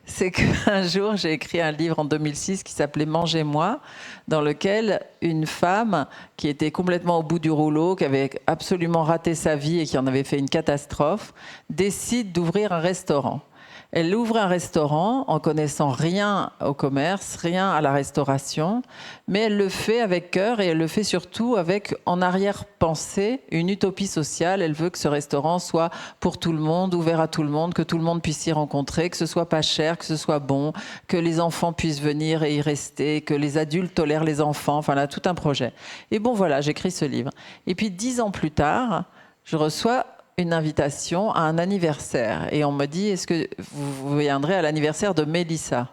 C'est qu'un jour, j'ai écrit un livre en 2006 qui s'appelait « Mangez-moi », dans lequel une femme qui était complètement au bout du rouleau, qui avait absolument raté sa vie et qui en avait fait une catastrophe, décide d'ouvrir un restaurant. Elle ouvre un restaurant en connaissant rien au commerce, rien à la restauration, mais elle le fait avec cœur et elle le fait surtout avec, en arrière-pensée, une utopie sociale. Elle veut que ce restaurant soit pour tout le monde, ouvert à tout le monde, que tout le monde puisse s'y rencontrer, que ce soit pas cher, que ce soit bon, que les enfants puissent venir et y rester, que les adultes tolèrent les enfants. Enfin là, tout un projet. Et bon, voilà, j'écris ce livre. Et puis 10 ans plus tard, je reçois une invitation à un anniversaire. Et on me dit, est-ce que vous viendrez à l'anniversaire de Mélissa ?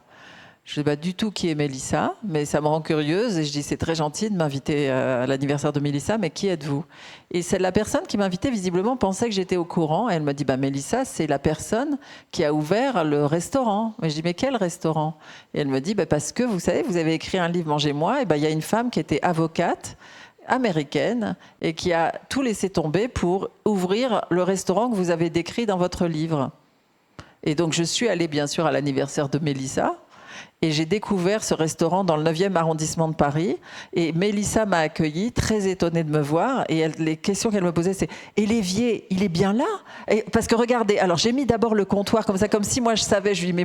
Je ne sais pas du tout qui est Mélissa, mais ça me rend curieuse. Et je dis, c'est très gentil de m'inviter à l'anniversaire de Mélissa, mais qui êtes-vous ? Et c'est la personne qui m'invitait, visiblement, pensait que j'étais au courant. Et elle me dit, Mélissa, c'est la personne qui a ouvert le restaurant. Et je dis, mais quel restaurant ? Et elle me dit, parce que, vous savez, vous avez écrit un livre, Mangez-moi. Et il y a une femme qui était avocate, américaine, et qui a tout laissé tomber pour ouvrir le restaurant que vous avez décrit dans votre livre. Et donc je suis allée bien sûr à l'anniversaire de Mélissa et j'ai découvert ce restaurant dans le 9e arrondissement de Paris, et Mélissa m'a accueillie, très étonnée de me voir, et les questions qu'elle me posait, c'est « Et l'évier, il est bien là ?» Parce que regardez, alors j'ai mis d'abord le comptoir comme ça, comme si moi je savais, je lui dis « Mais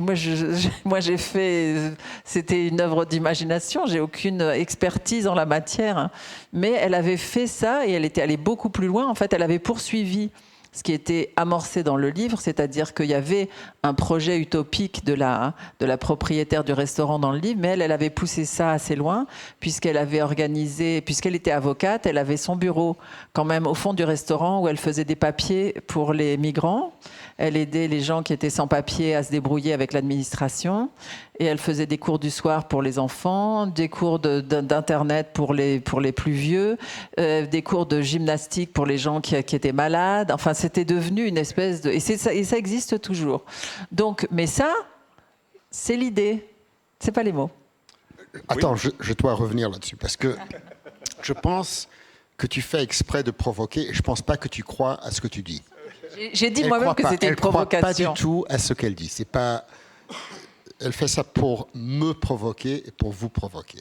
moi j'ai fait, c'était une œuvre d'imagination, j'ai aucune expertise en la matière. » Mais elle avait fait ça et elle était allée beaucoup plus loin. En fait, elle avait poursuivi ce qui était amorcé dans le livre, c'est-à-dire qu'il y avait un projet utopique de la propriétaire du restaurant dans le livre, mais elle avait poussé ça assez loin, puisqu'elle avait organisé, puisqu'elle était avocate, elle avait son bureau quand même au fond du restaurant où elle faisait des papiers pour les migrants. Elle aidait les gens qui étaient sans papier à se débrouiller avec l'administration. Et elle faisait des cours du soir pour les enfants, des cours d'internet pour les plus vieux, des cours de gymnastique pour les gens qui étaient malades. Enfin, c'était devenu une espèce de... Et ça existe toujours. Donc, mais ça, c'est l'idée. C'est pas les mots. Attends, je dois revenir là-dessus, parce que je pense que tu fais exprès de provoquer, et je pense pas que tu crois à ce que tu dis. J'ai dit moi-même que c'était une provocation. Elle croit pas du tout à ce qu'elle dit. C'est pas... Elle fait ça pour me provoquer et pour vous provoquer.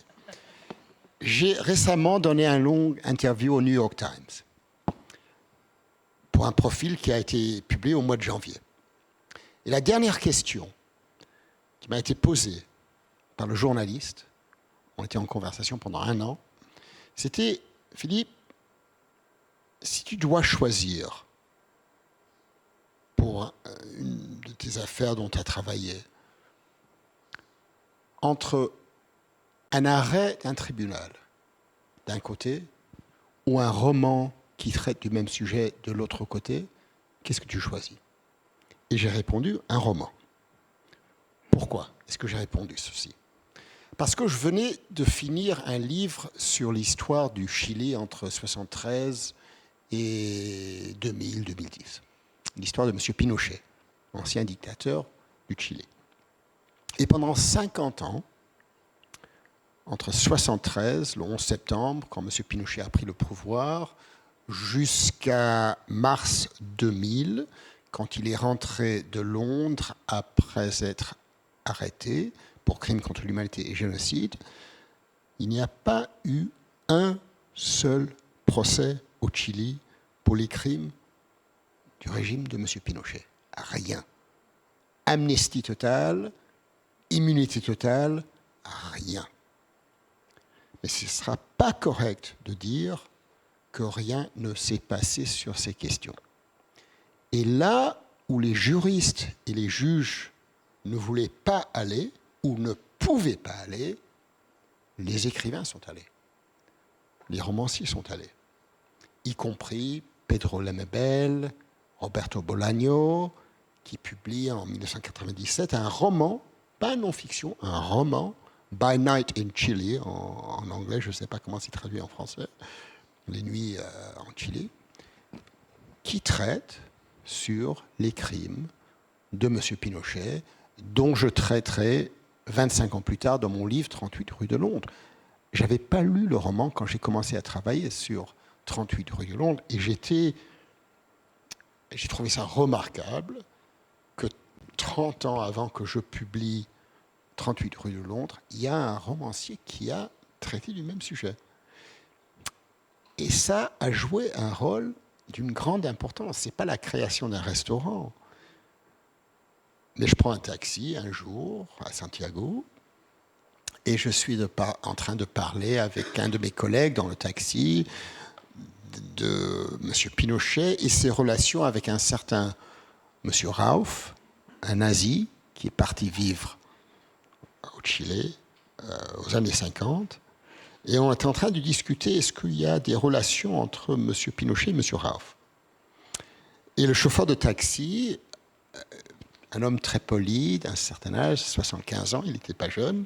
J'ai récemment donné un long interview au New York Times pour un profil qui a été publié au mois de janvier. Et la dernière question qui m'a été posée par le journaliste, on était en conversation pendant 1 an, c'était « Philippe, si tu dois choisir pour une de tes affaires dont tu as travaillé, entre un arrêt d'un tribunal, d'un côté, ou un roman qui traite du même sujet de l'autre côté, qu'est-ce que tu choisis ?» Et j'ai répondu « un roman ». Pourquoi est-ce que j'ai répondu ceci ? Parce que je venais de finir un livre sur l'histoire du Chili entre 1973 et 2000-2010. L'histoire de M. Pinochet, ancien dictateur du Chili. Et pendant 50 ans, entre 1973, le 11 septembre, quand M. Pinochet a pris le pouvoir, jusqu'à mars 2000, quand il est rentré de Londres après être arrêté pour crimes contre l'humanité et génocide, il n'y a pas eu un seul procès au Chili pour les crimes du régime de M. Pinochet. Rien. Amnistie totale, immunité totale, rien. Mais ce ne sera pas correct de dire que rien ne s'est passé sur ces questions. Et là où les juristes et les juges ne voulaient pas aller, ou ne pouvaient pas aller, les écrivains sont allés. Les romanciers sont allés. Y compris Pedro Lemebel, Roberto Bolaño, qui publie en 1997 un roman, pas une non-fiction, un roman, By Night in Chile, en anglais, je ne sais pas comment c'est traduit en français, Les nuits en Chili, qui traite sur les crimes de M. Pinochet, dont je traiterai 25 ans plus tard dans mon livre 38 rue de Londres. Je n'avais pas lu le roman quand j'ai commencé à travailler sur 38 rue de Londres, et j'ai trouvé ça remarquable que 30 ans avant que je publie 38 rue de Londres, il y a un romancier qui a traité du même sujet. Et ça a joué un rôle d'une grande importance. Ce n'est pas la création d'un restaurant. Mais je prends un taxi un jour à Santiago et je suis en train de parler avec un de mes collègues dans le taxi de M. Pinochet et ses relations avec un certain M. Rauf, un nazi qui est parti vivre au Chili aux années 50. Et on est en train de discuter, est-ce qu'il y a des relations entre M. Pinochet et M. Rauf? Et le chauffeur de taxi, un homme très poli, d'un certain âge, 75 ans, il n'était pas jeune,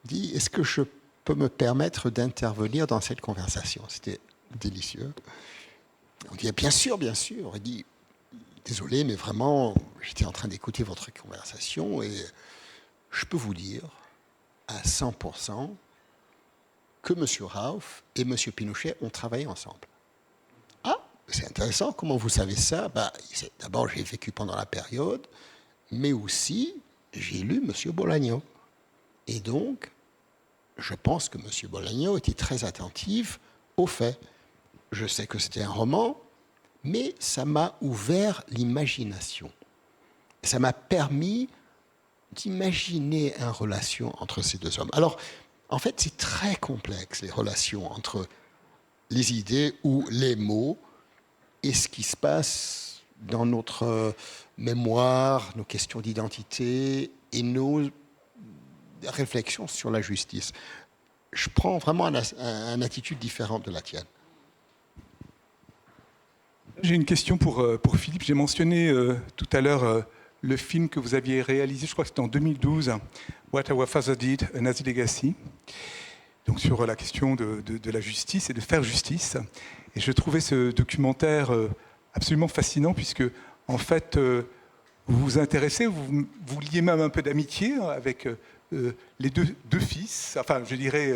dit, est-ce que je peux me permettre d'intervenir dans cette conversation? C'était délicieux. On dit, bien sûr, bien sûr. Il dit, désolé, mais vraiment, j'étais en train d'écouter votre conversation et je peux vous dire à 100% que M. Rauf et M. Pinochet ont travaillé ensemble. Ah, c'est intéressant, comment vous savez ça? D'abord, j'ai vécu pendant la période, mais aussi, j'ai lu M. Bolagno. Et donc, je pense que M. Bolagno était très attentif aux faits. Je sais que c'était un roman, mais ça m'a ouvert l'imagination. Ça m'a permis d'imaginer une relation entre ces deux hommes. Alors, en fait, c'est très complexe, les relations entre les idées ou les mots et ce qui se passe dans notre mémoire, nos questions d'identité et nos réflexions sur la justice. Je prends vraiment une attitude différente de la tienne. J'ai une question pour Philippe. J'ai mentionné tout à l'heure le film que vous aviez réalisé, je crois que c'était en 2012, What Our Father Did, A Nazi Legacy, donc sur la question de la justice et de faire justice. Et je trouvais ce documentaire absolument fascinant, puisque en fait, vous vous intéressez, vous liez même un peu d'amitié avec les deux fils, enfin je dirais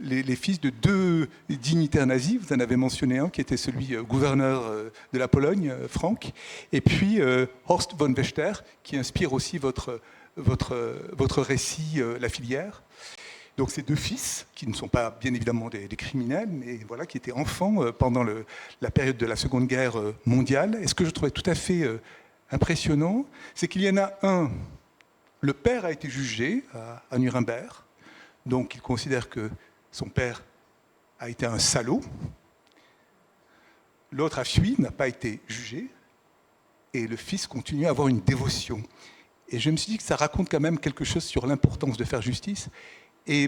les fils de deux dignitaires nazis. Vous en avez mentionné un qui était celui gouverneur de la Pologne, Frank, et puis Horst von Wechter, qui inspire aussi votre récit, La filière. Donc ces deux fils, qui ne sont pas bien évidemment des criminels, mais voilà, qui étaient enfants pendant la période de la Seconde Guerre mondiale. Et ce que je trouvais tout à fait impressionnant, c'est qu'il y en a un. Le père a été jugé à Nuremberg, donc il considère que son père a été un salaud. L'autre a fui, n'a pas été jugé, et le fils continue à avoir une dévotion. Et je me suis dit que ça raconte quand même quelque chose sur l'importance de faire justice. Et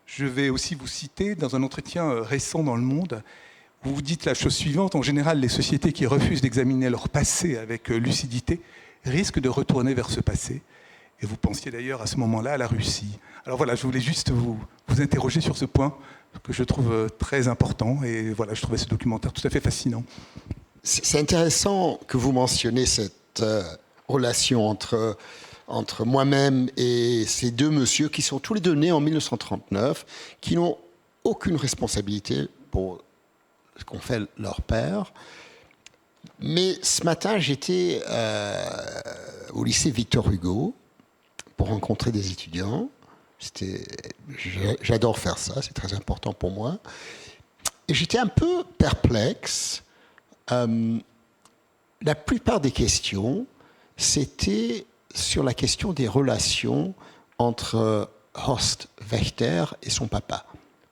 je vais aussi vous citer dans un entretien récent dans Le Monde, où vous dites la chose suivante: en général, les sociétés qui refusent d'examiner leur passé avec lucidité risquent de retourner vers ce passé. Et vous pensiez d'ailleurs à ce moment-là à la Russie. Alors voilà, je voulais juste vous interroger sur ce point que je trouve très important. Et voilà, je trouvais ce documentaire tout à fait fascinant. C'est intéressant que vous mentionniez cette relation entre moi-même et ces deux messieurs qui sont tous les deux nés en 1939, qui n'ont aucune responsabilité pour ce qu'ont fait leur père. Mais ce matin, j'étais au lycée Victor Hugo pour rencontrer des étudiants. J'adore faire ça, c'est très important pour moi. Et j'étais un peu perplexe. La plupart des questions, c'était sur la question des relations entre Horst Wächter et son papa,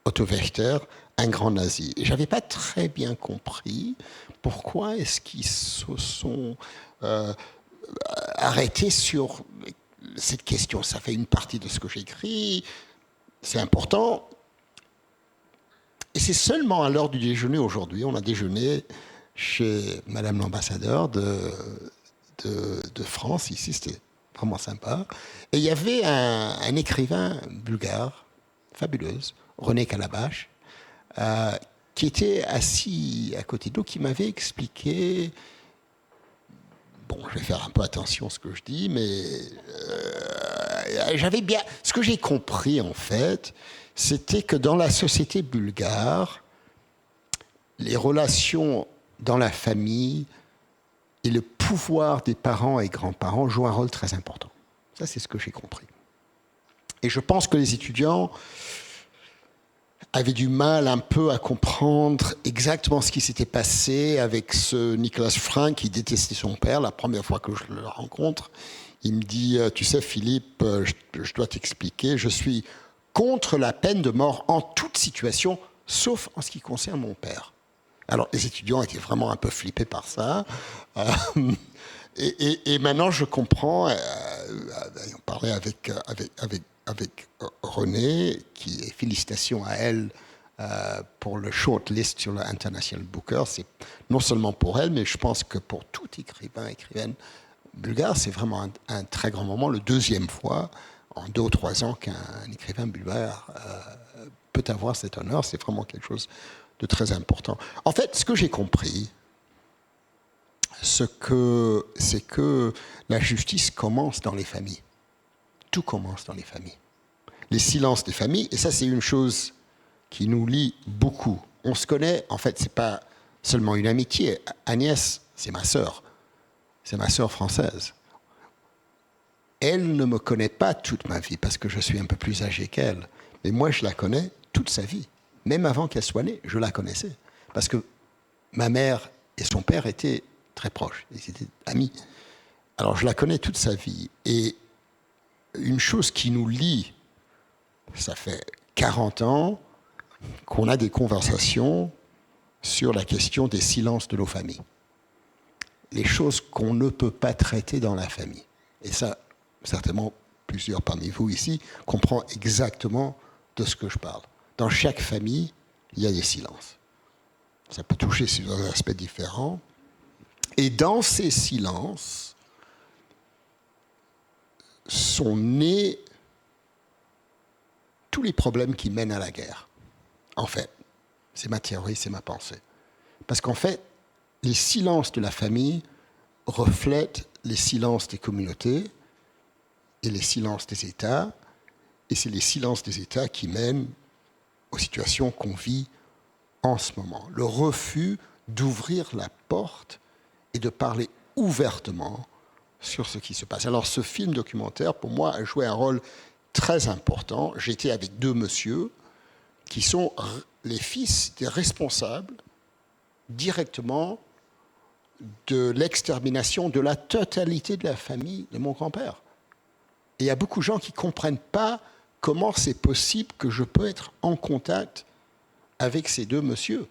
Otto Wächter, un grand nazi. Et je n'avais pas très bien compris pourquoi est-ce qu'ils se sont arrêtés sur cette question. Ça fait une partie de ce que j'écris, c'est important. Et c'est seulement à l'heure du déjeuner aujourd'hui, on a déjeuné chez Madame l'ambassadeur de France, ici, c'était vraiment sympa. Et il y avait un écrivain bulgare, fabuleuse, René Calabash, qui était assis à côté de nous, qui m'avait expliqué, bon, je vais faire un peu attention à ce que je dis, mais j'avais bien... Ce que j'ai compris, en fait, c'était que dans la société bulgare, les relations dans la famille et le pouvoir des parents et grands-parents jouent un rôle très important. Ça, c'est ce que j'ai compris. Et je pense que les étudiants avait du mal un peu à comprendre exactement ce qui s'était passé avec ce Nicolas Frank qui détestait son père. La première fois que je le rencontre, il me dit « Tu sais Philippe, je dois t'expliquer, je suis contre la peine de mort en toute situation, sauf en ce qui concerne mon père. » Alors les étudiants étaient vraiment un peu flippés par ça. Et maintenant je comprends, on parlait avec Renée, qui est félicitations à elle pour le shortlist sur l'International Booker. C'est non seulement pour elle, mais je pense que pour tout écrivaine bulgare, c'est vraiment un très grand moment. Le deuxième fois, en 2 ou 3 ans, qu'un écrivain bulgare peut avoir cet honneur, c'est vraiment quelque chose de très important. En fait, ce que j'ai compris, c'est que la justice commence dans les familles. Tout commence dans les familles. Les silences des familles, et ça c'est une chose qui nous lie beaucoup. On se connaît, en fait, c'est pas seulement une amitié. Agnès, c'est ma sœur française. Elle ne me connaît pas toute ma vie parce que je suis un peu plus âgé qu'elle. Mais moi, je la connais toute sa vie. Même avant qu'elle soit née, je la connaissais. Parce que ma mère et son père étaient très proches. Ils étaient amis. Alors, je la connais toute sa vie. Et une chose qui nous lie, ça fait 40 ans qu'on a des conversations sur la question des silences de nos familles. Les choses qu'on ne peut pas traiter dans la famille. Et ça, certainement, plusieurs parmi vous ici comprennent exactement de ce que je parle. Dans chaque famille, il y a des silences. Ça peut toucher sur des aspects différents. Et dans ces silences sont nés tous les problèmes qui mènent à la guerre. En fait, c'est ma théorie, c'est ma pensée. Parce qu'en fait, les silences de la famille reflètent les silences des communautés et les silences des États. Et c'est les silences des États qui mènent aux situations qu'on vit en ce moment. Le refus d'ouvrir la porte et de parler ouvertement sur ce qui se passe. Alors ce film documentaire, pour moi, a joué un rôle très important. J'étais avec 2 messieurs qui sont les fils des responsables directement de l'extermination de la totalité de la famille de mon grand-père. Et il y a beaucoup de gens qui ne comprennent pas comment c'est possible que je peux être en contact avec ces 2 messieurs.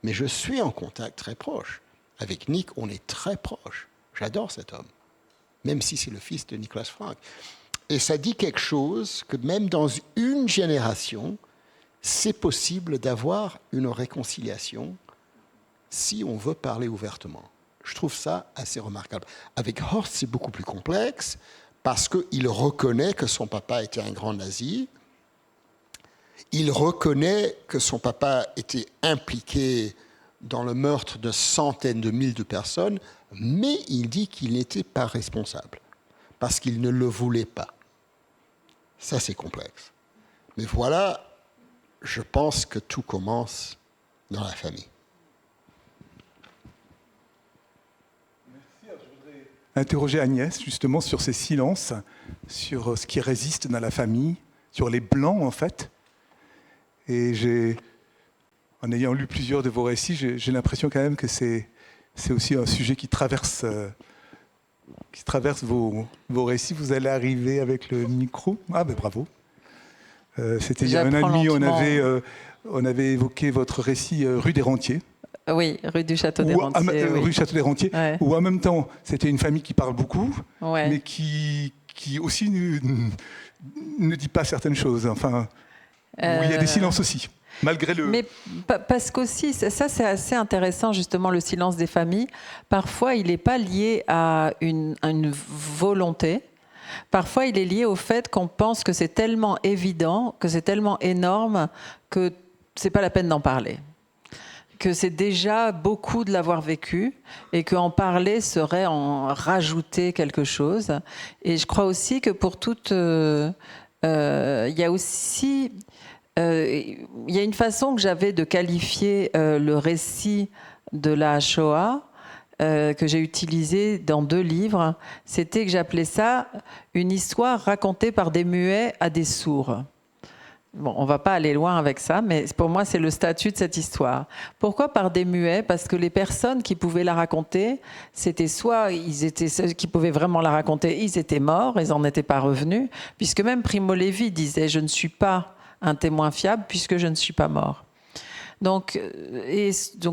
Mais je suis en contact très proche. Avec Nick, on est très proche. J'adore cet homme, même si c'est le fils de Nicolas Frank. Et ça dit quelque chose que même dans une génération, c'est possible d'avoir une réconciliation si on veut parler ouvertement. Je trouve ça assez remarquable. Avec Horst, c'est beaucoup plus complexe parce qu'il reconnaît que son papa était un grand nazi. Il reconnaît que son papa était impliqué dans le meurtre de centaines de milliers de personnes, mais il dit qu'il n'était pas responsable parce qu'il ne le voulait pas. Ça, c'est complexe. Mais voilà, je pense que tout commence dans la famille. Interroger Agnès justement sur ces silences, sur ce qui résiste dans la famille, sur les blancs en fait. Et en ayant lu plusieurs de vos récits, j'ai l'impression quand même que c'est aussi un sujet qui traverse vos récits. Vous allez arriver avec le micro. Ah ben bravo. C'était il y a 1 an et demi, on avait évoqué votre récit Rue des Rentiers. Oui, rue du Château des Rentiers. Rue Château des Rentiers, ouais. Où en même temps, c'était une famille qui parle beaucoup, ouais. Mais qui aussi ne dit pas certaines choses. Enfin, où il y a des silences aussi, malgré le... Mais parce qu'aussi, ça c'est assez intéressant, justement, le silence des familles. Parfois, il n'est pas lié à une volonté. Parfois, il est lié au fait qu'on pense que c'est tellement évident, que c'est tellement énorme, que ce n'est pas la peine d'en parler. Que c'est déjà beaucoup de l'avoir vécu et qu'en parler serait en rajouter quelque chose. Et je crois aussi que pour toute... il y a aussi... il y a une façon que j'avais de qualifier le récit de la Shoah que j'ai utilisé dans 2 livres. C'était que j'appelais ça une histoire racontée par des muets à des sourds. Bon, on va pas aller loin avec ça, mais pour moi, c'est le statut de cette histoire. Pourquoi par des muets? Parce que les personnes qui pouvaient la raconter, c'était soit ceux qui pouvaient vraiment la raconter, ils étaient morts, ils n'en étaient pas revenus, puisque même Primo Levi disait « Je ne suis pas un témoin fiable puisque je ne suis pas mort ». Donc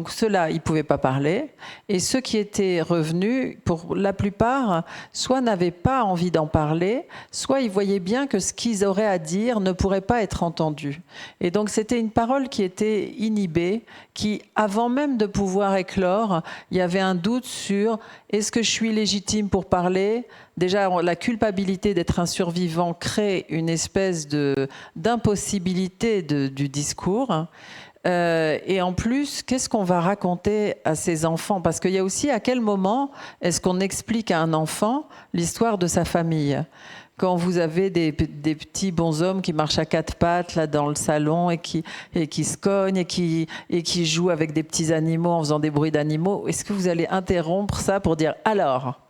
ceux-là, ils ne pouvaient pas parler. Et ceux qui étaient revenus, pour la plupart, soit n'avaient pas envie d'en parler, soit ils voyaient bien que ce qu'ils auraient à dire ne pourrait pas être entendu. Et donc c'était une parole qui était inhibée, qui, avant même de pouvoir éclore, il y avait un doute sur « est-ce que je suis légitime pour parler ?» Déjà, la culpabilité d'être un survivant crée une espèce d'impossibilité du discours. Et en plus, qu'est-ce qu'on va raconter à ces enfants? Parce qu'il y a aussi à quel moment est-ce qu'on explique à un enfant l'histoire de sa famille? Quand vous avez des petits bonshommes qui marchent à quatre pattes là dans le salon et qui se cognent et qui jouent avec des petits animaux en faisant des bruits d'animaux, est-ce que vous allez interrompre ça pour dire alors?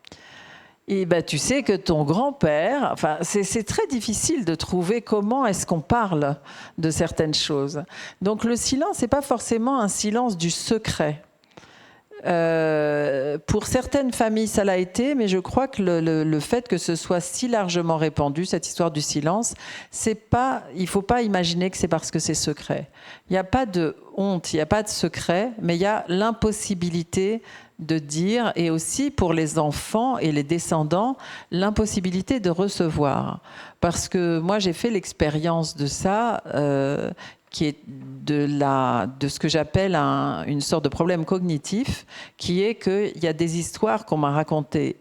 Et ben, tu sais que ton grand-père, enfin, c'est très difficile de trouver comment est-ce qu'on parle de certaines choses. Donc le silence n'est pas forcément un silence du secret. Pour certaines familles, ça l'a été, mais je crois que le fait que ce soit si largement répandu, cette histoire du silence, il ne faut pas imaginer que c'est parce que c'est secret. Il n'y a pas de honte, il n'y a pas de secret, mais il y a l'impossibilité de dire, et aussi pour les enfants et les descendants, l'impossibilité de recevoir. Parce que moi, j'ai fait l'expérience de ça, qui est de ce que j'appelle une sorte de problème cognitif, qui est qu'il y a des histoires qu'on m'a racontées.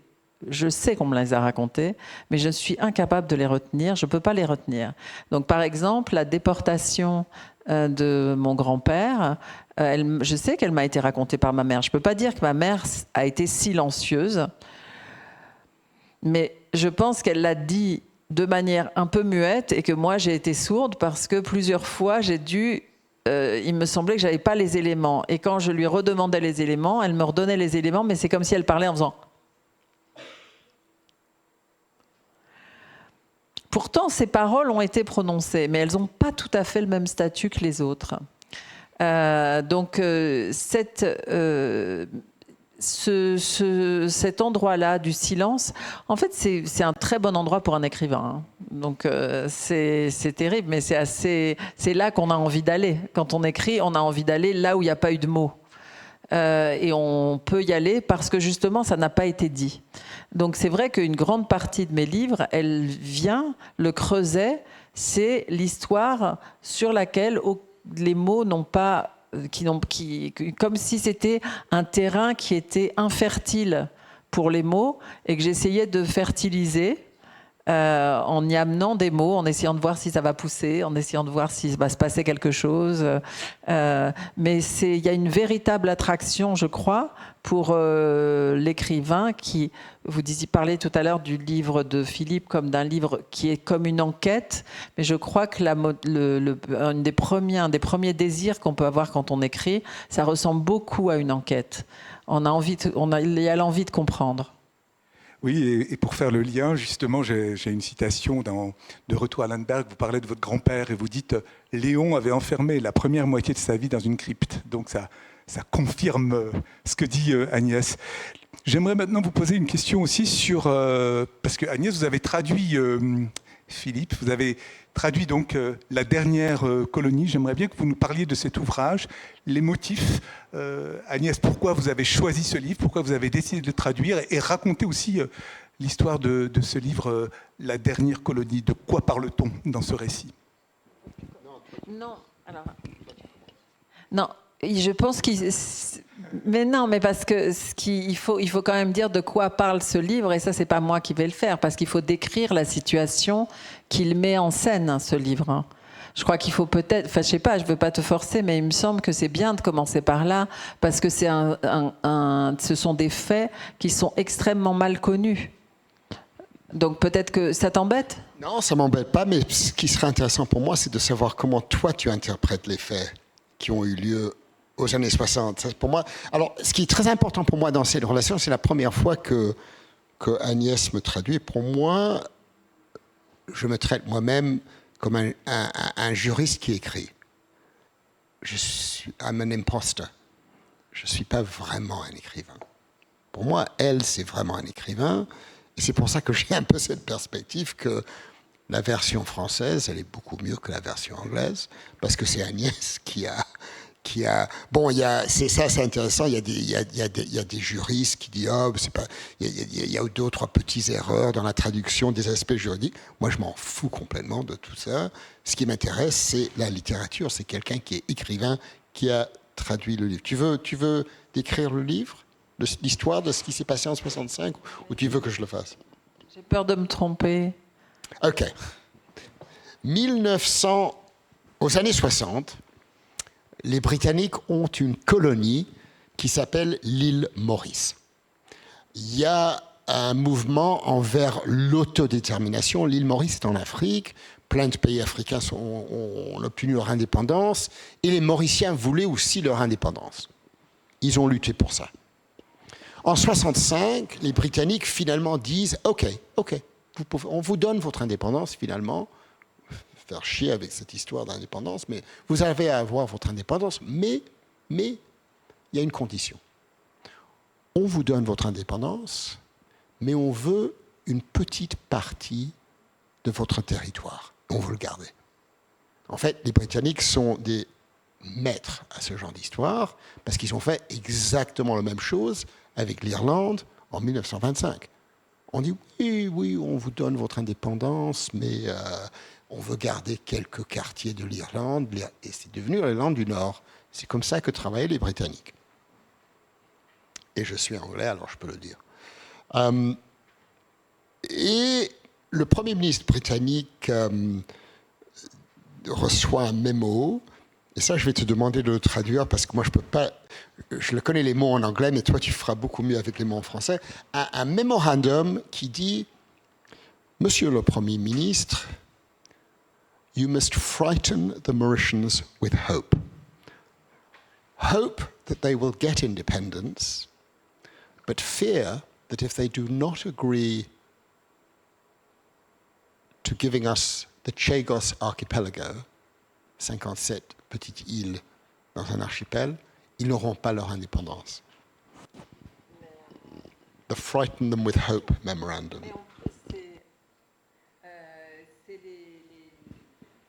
Je sais qu'on me les a racontées, mais je suis incapable de les retenir, je ne peux pas les retenir. Donc par exemple, la déportation de mon grand-père, je sais qu'elle m'a été racontée par ma mère. Je ne peux pas dire que ma mère a été silencieuse, mais je pense qu'elle l'a dit de manière un peu muette et que moi j'ai été sourde parce que plusieurs fois j'ai dû... il me semblait que je n'avais pas les éléments. Et quand je lui redemandais les éléments, elle me redonnait les éléments, mais c'est comme si elle parlait en faisant... Pourtant, ces paroles ont été prononcées, mais elles n'ont pas tout à fait le même statut que les autres. Donc, cet endroit-là du silence, en fait, c'est un très bon endroit pour un écrivain. Hein. Donc, c'est terrible, mais c'est là qu'on a envie d'aller. Quand on écrit, on a envie d'aller là où il n'y a pas eu de mots. Et on peut y aller parce que justement ça n'a pas été dit. Donc c'est vrai qu'une grande partie de mes livres, elle vient, le creuset, c'est l'histoire sur laquelle les mots n'ont pas, comme si c'était un terrain qui était infertile pour les mots et que j'essayais de fertiliser. En y amenant des mots, en essayant de voir si ça va pousser, en essayant de voir s'il va se passer quelque chose. Mais il y a une véritable attraction, je crois, pour l'écrivain qui, vous parlez tout à l'heure du livre de Philippe comme d'un livre qui est comme une enquête, mais je crois que un des premiers désirs qu'on peut avoir quand on écrit, ça ressemble beaucoup à une enquête. Il y a l'envie de comprendre. Oui, et pour faire le lien, justement, j'ai une citation de Retour à Lemberg. Vous parlez de votre grand-père et vous dites « Léon avait enfermé la première moitié de sa vie dans une crypte ». Donc ça confirme ce que dit Agnès. J'aimerais maintenant vous poser une question aussi sur... parce que Agnès, vous avez traduit Philippe, vous avez traduit donc La dernière colonie. J'aimerais bien que vous nous parliez de cet ouvrage, les motifs. Agnès, pourquoi vous avez choisi ce livre, pourquoi vous avez décidé de le traduire et raconter aussi l'histoire de ce livre, La dernière colonie. De quoi parle-t-on dans ce récit? Non, alors... Non, je pense mais parce que il faut quand même dire de quoi parle ce livre, et ça, c'est pas moi qui vais le faire, parce qu'il faut décrire la situation qu'il met en scène, ce livre. Je crois qu'il faut peut-être, enfin, je sais pas, je veux pas te forcer, mais il me semble que c'est bien de commencer par là, parce que ce sont des faits qui sont extrêmement mal connus. Donc peut-être que ça t'embête? Non, ça m'embête pas, mais ce qui serait intéressant pour moi, c'est de savoir comment toi tu interprètes les faits qui ont eu lieu aux années 60. Ça, pour moi, alors, ce qui est très important pour moi dans cette relation, c'est la première fois que Agnès me traduit. Pour moi, je me traite moi-même comme un juriste qui écrit. I'm an imposter. Je ne suis pas vraiment un écrivain. Pour moi, elle, c'est vraiment un écrivain. Et c'est pour ça que j'ai un peu cette perspective que la version française, elle est beaucoup mieux que la version anglaise, parce que c'est Agnès qui a bon, c'est intéressant. Il y a des juristes qui disent c'est pas, il y a deux ou trois petites erreurs dans la traduction des aspects juridiques. Moi, je m'en fous complètement de tout ça. Ce qui m'intéresse, c'est la littérature. C'est quelqu'un qui est écrivain qui a traduit le livre. Tu veux décrire le livre, l'histoire de ce qui s'est passé en 65, ou tu veux que je le fasse? J'ai peur de me tromper. Ok. 1900, aux années 60. Les Britanniques ont une colonie qui s'appelle l'île Maurice. Il y a un mouvement envers l'autodétermination. L'île Maurice est en Afrique. Plein de pays africains ont obtenu leur indépendance. Et les Mauriciens voulaient aussi leur indépendance. Ils ont lutté pour ça. En 65, les Britanniques finalement disent « Ok, on vous donne votre indépendance finalement. » Faire chier avec cette histoire d'indépendance, mais vous allez avoir votre indépendance, mais il y a une condition. On vous donne votre indépendance, mais on veut une petite partie de votre territoire. On veut le garder. En fait, les Britanniques sont des maîtres à ce genre d'histoire, parce qu'ils ont fait exactement la même chose avec l'Irlande en 1925. On dit oui, on vous donne votre indépendance, mais on veut garder quelques quartiers de l'Irlande, et c'est devenu l'Irlande du Nord. C'est comme ça que travaillaient les Britanniques. Et je suis anglais, alors je peux le dire. Et le Premier ministre britannique reçoit un mémo, et ça je vais te demander de le traduire, parce que moi je peux pas... Je le connais les mots en anglais, mais toi tu feras beaucoup mieux avec les mots en français. Un mémorandum qui dit « Monsieur le Premier ministre, you must frighten the Mauritians with hope. Hope that they will get independence, but fear that if they do not agree to giving us the Chagos Archipelago, 57 petites îles dans un archipel, ils n'auront pas leur indépendance. The Frighten Them with Hope Memorandum.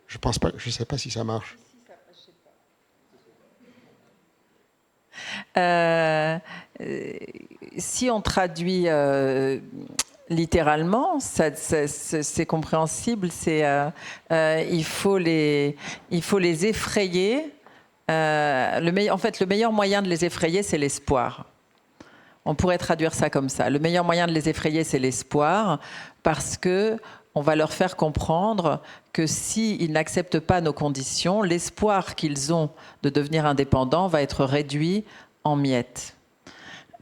Je pense pas, je ne sais pas si ça marche. Si on traduit littéralement, c'est compréhensible. Il faut les effrayer. En fait, le meilleur moyen de les effrayer, c'est l'espoir. On pourrait traduire ça comme ça. Le meilleur moyen de les effrayer, c'est l'espoir, parce que on va leur faire comprendre que s'ils n'acceptent pas nos conditions, l'espoir qu'ils ont de devenir indépendants va être réduit en miettes.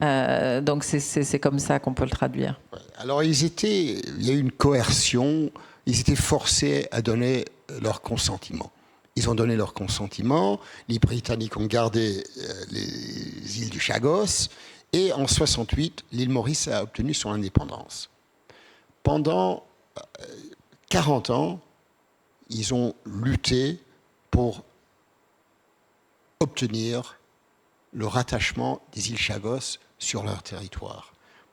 Donc c'est comme ça qu'on peut le traduire. Alors il y a eu une coercion, ils étaient forcés à donner leur consentement. Ils ont donné leur consentement, les Britanniques ont gardé les îles du Chagos, et en 68, l'île Maurice a obtenu son indépendance. Pendant 40 ans, ils ont lutté pour obtenir le rattachement des îles Chagos sur leur territoire.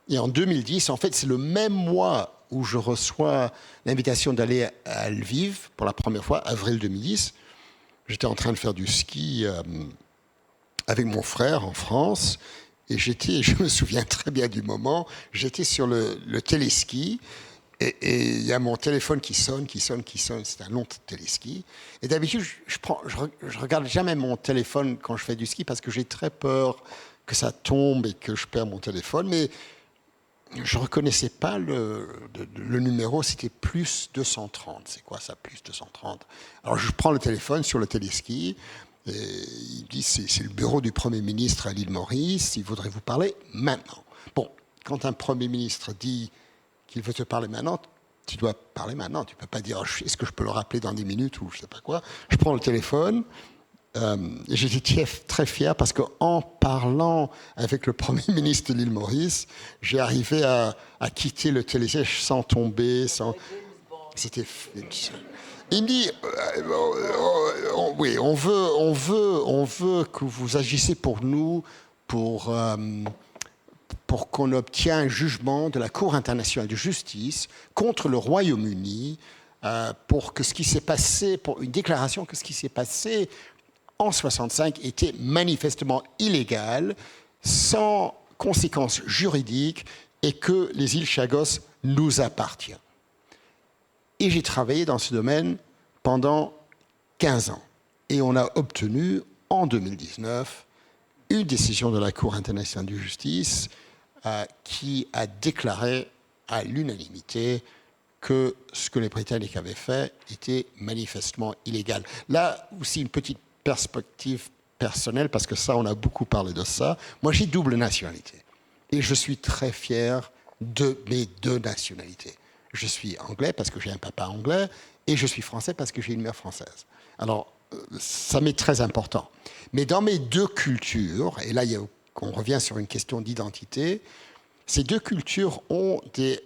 Et en 2010, en fait, c'est le même mois où je reçois l'invitation d'aller à Lviv pour la première fois, avril 2010. J'étais en train de faire du ski avec mon frère en France, et je me souviens très bien du moment, j'étais sur le téléski, et il y a mon téléphone qui sonne, c'est un long téléski. Et d'habitude, je regarde jamais mon téléphone quand je fais du ski, parce que j'ai très peur que ça tombe et que je perds mon téléphone, mais je ne reconnaissais pas le numéro, c'était plus 230. C'est quoi ça, plus 230? Alors je prends le téléphone sur le téléski, et il dit c'est le bureau du Premier ministre à l'île Maurice, il voudrait vous parler maintenant. Bon, quand un Premier ministre dit qu'il veut te parler maintenant, tu dois parler maintenant. Tu ne peux pas dire est-ce que je peux le rappeler dans 10 minutes ou je ne sais pas quoi. Je prends le téléphone. Et j'étais très fier parce qu'en parlant avec le Premier ministre de l'île Maurice, j'ai arrivé à quitter le télésiège sans tomber. C'était... Il dit, oui, on veut que vous agissez pour nous, pour qu'on obtienne un jugement de la Cour internationale de justice contre le Royaume-Uni, pour que ce qui s'est passé, pour une déclaration que ce qui s'est passé en 1965 était manifestement illégal, sans conséquences juridiques, et que les îles Chagos nous appartiennent. Et j'ai travaillé dans ce domaine pendant 15 ans. Et on a obtenu, en 2019, une décision de la Cour internationale de justice qui a déclaré à l'unanimité que ce que les Britanniques avaient fait était manifestement illégal. Là aussi, une petite perspective personnelle, parce que ça, on a beaucoup parlé de ça. Moi, j'ai double nationalité. Et je suis très fier de mes deux nationalités. Je suis anglais parce que j'ai un papa anglais et je suis français parce que j'ai une mère française. Alors, ça m'est très important. Mais dans mes deux cultures, et là, on revient sur une question d'identité, ces deux cultures ont des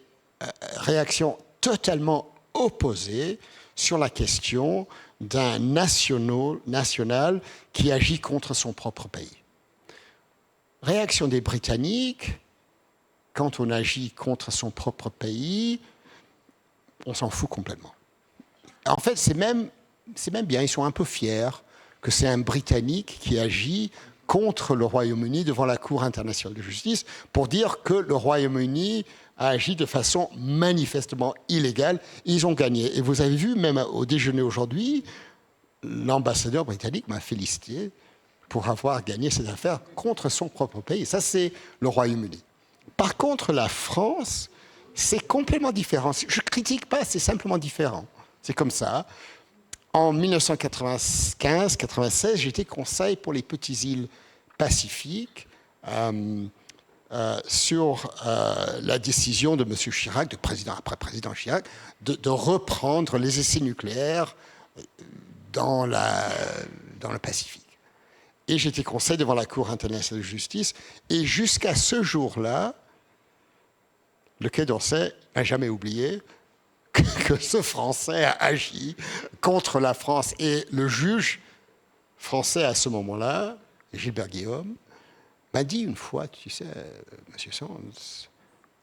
réactions totalement opposées sur la question d'un national qui agit contre son propre pays. Réaction des Britanniques, quand on agit contre son propre pays, on s'en fout complètement. En fait, c'est même bien, ils sont un peu fiers que c'est un Britannique qui agit contre le Royaume-Uni devant la Cour internationale de justice pour dire que le Royaume-Uni a agi de façon manifestement illégale. Ils ont gagné. Et vous avez vu, même au déjeuner aujourd'hui, l'ambassadeur britannique m'a félicité pour avoir gagné cette affaire contre son propre pays. Ça, c'est le Royaume-Uni. Par contre, la France, c'est complètement différent. Je ne critique pas, c'est simplement différent. C'est comme ça. En 1995-96, j'étais conseil pour les petites îles Pacifiques sur la décision de M. Chirac, de président après président Chirac, de reprendre les essais nucléaires dans le Pacifique. Et j'étais conseil devant la Cour internationale de justice. Et jusqu'à ce jour-là, le Quai d'Orsay n'a jamais oublié que ce Français a agi contre la France. Et le juge français à ce moment-là, Gilbert Guillaume, m'a dit une fois, tu sais, Monsieur Sands,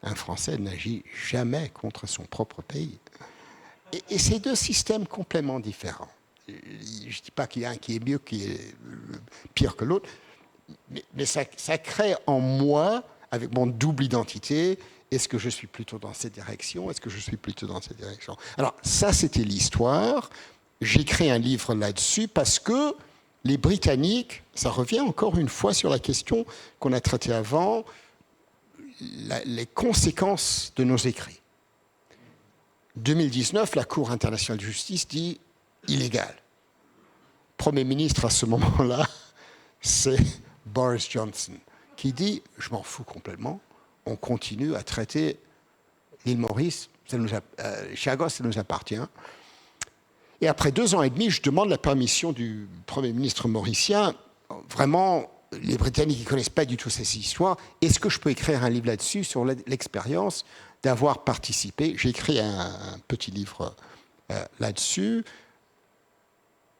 un Français n'agit jamais contre son propre pays. Et c'est deux systèmes complètement différents. Je ne dis pas qu'il y a un qui est mieux, qui est pire que l'autre, mais ça crée en moi, avec mon double identité, est-ce que je suis plutôt dans cette direction? Est-ce que je suis plutôt dans cette direction? Alors, ça, c'était l'histoire. J'ai écrit un livre là-dessus parce que les Britanniques, ça revient encore une fois sur la question qu'on a traitée avant, les conséquences de nos écrits. 2019, la Cour internationale de justice dit illégal. Premier ministre à ce moment-là, c'est Boris Johnson, qui dit « je m'en fous complètement ». On continue à traiter l'île Maurice, Chagos, ça nous appartient. Et après 2 ans et demi, je demande la permission du Premier ministre mauricien. Vraiment, les Britanniques ne connaissent pas du tout ces histoires. Est-ce que je peux écrire un livre là-dessus, sur l'expérience d'avoir participé? J'ai écrit un petit livre là-dessus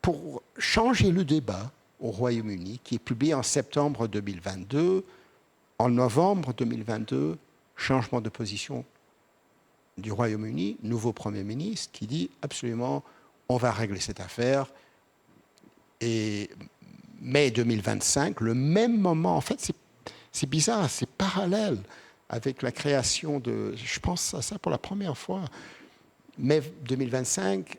pour changer le débat au Royaume-Uni, qui est publié en septembre 2022. En novembre 2022, changement de position du Royaume-Uni, nouveau Premier ministre qui dit absolument on va régler cette affaire. Et mai 2025, le même moment, en fait c'est bizarre, c'est parallèle avec la création de, je pense à ça pour la première fois, mai 2025,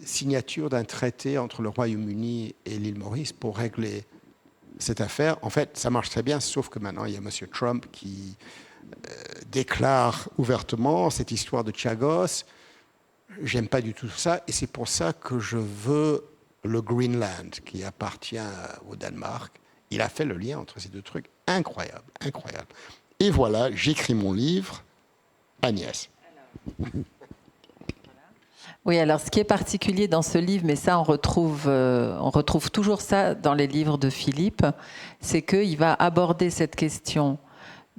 signature d'un traité entre le Royaume-Uni et l'île Maurice pour régler cette affaire. En fait, ça marche très bien, sauf que maintenant, il y a M. Trump qui déclare ouvertement cette histoire de Chagos. J'aime pas du tout ça, et c'est pour ça que je veux le Greenland, qui appartient au Danemark. Il a fait le lien entre ces deux trucs. Incroyable, incroyable. Et voilà, j'écris mon livre, Agnès. Oui, alors ce qui est particulier dans ce livre, mais ça on retrouve toujours ça dans les livres de Philippe, c'est qu'il va aborder cette question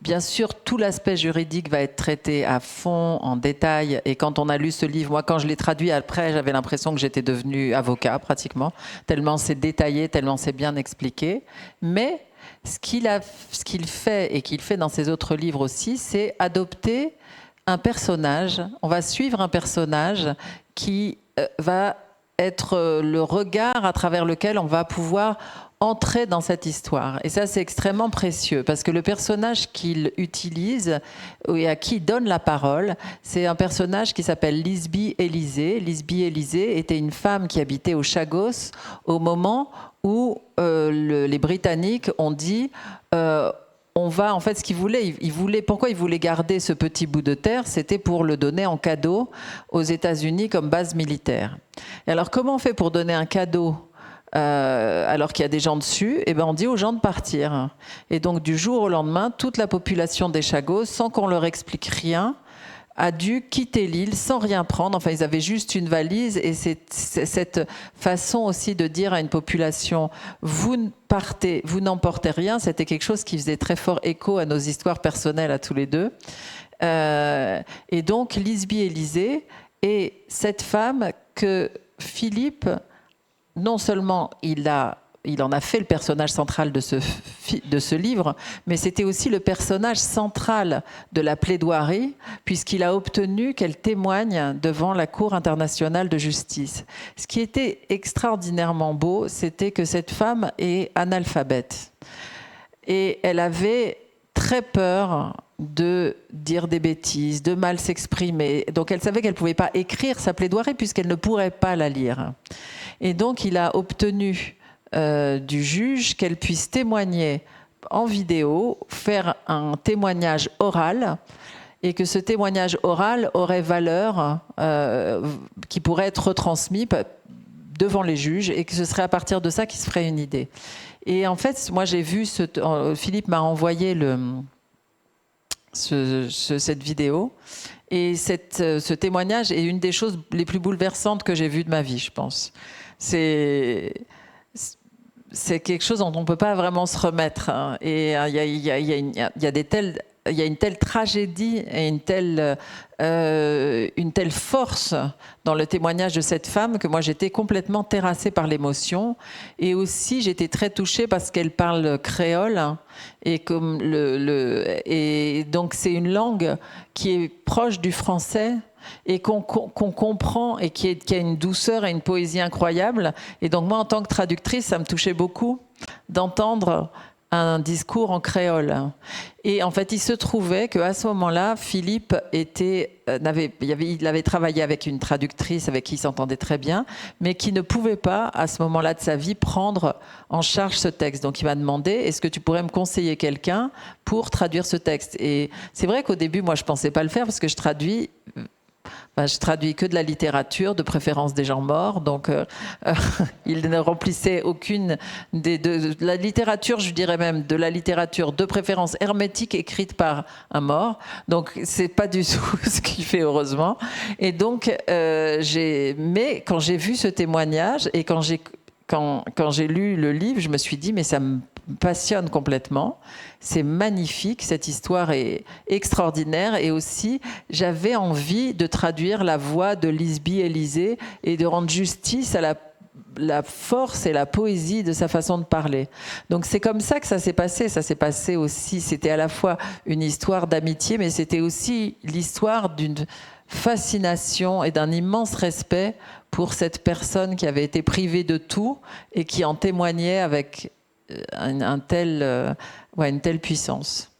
Bien sûr, tout l'aspect juridique va être traité à fond, en détail. Et quand on a lu ce livre, moi, quand je l'ai traduit après, j'avais l'impression que j'étais devenu avocat, pratiquement, tellement c'est détaillé, tellement c'est bien expliqué. Mais ce qu'il fait, et qu'il fait dans ses autres livres aussi, c'est adopter un personnage. On va suivre un personnage qui va être le regard à travers lequel on va pouvoir entrer dans cette histoire. Et ça, c'est extrêmement précieux parce que le personnage qu'il utilise et à qui il donne la parole, c'est un personnage qui s'appelle Lisby Élysée. Lisby Élysée était une femme qui habitait au Chagos au moment où les Britanniques ont dit on va, en fait, ce qu'ils voulaient, pourquoi ils voulaient garder ce petit bout de terre, c'était pour le donner en cadeau aux États-Unis comme base militaire. Et alors, comment on fait pour donner un cadeau alors qu'il y a des gens dessus? Eh ben, on dit aux gens de partir. Et donc, du jour au lendemain, toute la population des Chagos, sans qu'on leur explique rien, a dû quitter l'île sans rien prendre. Enfin, ils avaient juste une valise. Et c'est cette façon aussi de dire à une population, vous partez, vous n'emportez rien, c'était quelque chose qui faisait très fort écho à nos histoires personnelles à tous les deux. Et donc, Lisby Élysée est cette femme que Philippe, non seulement il en a fait le personnage central de ce livre, mais c'était aussi le personnage central de la plaidoirie, puisqu'il a obtenu qu'elle témoigne devant la Cour internationale de justice. Ce qui était extraordinairement beau, c'était que cette femme est analphabète. Et elle avait très peur de dire des bêtises, de mal s'exprimer. Donc elle savait qu'elle ne pouvait pas écrire sa plaidoirie puisqu'elle ne pourrait pas la lire. Et donc il a obtenu du juge qu'elle puisse témoigner en vidéo, faire un témoignage oral, et que ce témoignage oral aurait valeur, qui pourrait être retransmis devant les juges, et que ce serait à partir de ça qu'il se ferait une idée. Et en fait, moi j'ai vu, Philippe m'a envoyé cette vidéo, et ce témoignage est une des choses les plus bouleversantes que j'ai vues de ma vie, je pense. C'est quelque chose dont on ne peut pas vraiment se remettre. Hein. Et il y a une telle tragédie et une telle force dans le témoignage de cette femme que moi j'étais complètement terrassée par l'émotion. Et aussi j'étais très touchée parce qu'elle parle créole. Hein, et donc c'est une langue qui est proche du français et qu'on comprend et qui a une douceur et une poésie incroyable. Et donc moi, en tant que traductrice, ça me touchait beaucoup d'entendre un discours en créole. Et en fait, il se trouvait qu'à ce moment-là, Philippe il avait travaillé avec une traductrice avec qui il s'entendait très bien, mais qui ne pouvait pas, à ce moment-là de sa vie, prendre en charge ce texte. Donc il m'a demandé, est-ce que tu pourrais me conseiller quelqu'un pour traduire ce texte? Et c'est vrai qu'au début, moi, je ne pensais pas le faire parce que je traduis que de la littérature, de préférence des gens morts. Donc, il ne remplissait aucune de la littérature, je dirais même de la littérature de préférence hermétique écrite par un mort. Donc, c'est pas du tout ce qu'il fait, heureusement. Et donc, mais quand j'ai vu ce témoignage et quand j'ai lu le livre, je me suis dit, mais ça me passionne complètement. C'est magnifique, cette histoire est extraordinaire. Et aussi, j'avais envie de traduire la voix de Lisby Élysée et de rendre justice à la force et la poésie de sa façon de parler. Donc c'est comme ça que ça s'est passé. Ça s'est passé aussi, c'était à la fois une histoire d'amitié, mais c'était aussi l'histoire d'une fascination et d'un immense respect pour cette personne qui avait été privée de tout et qui en témoignait avec une telle puissance.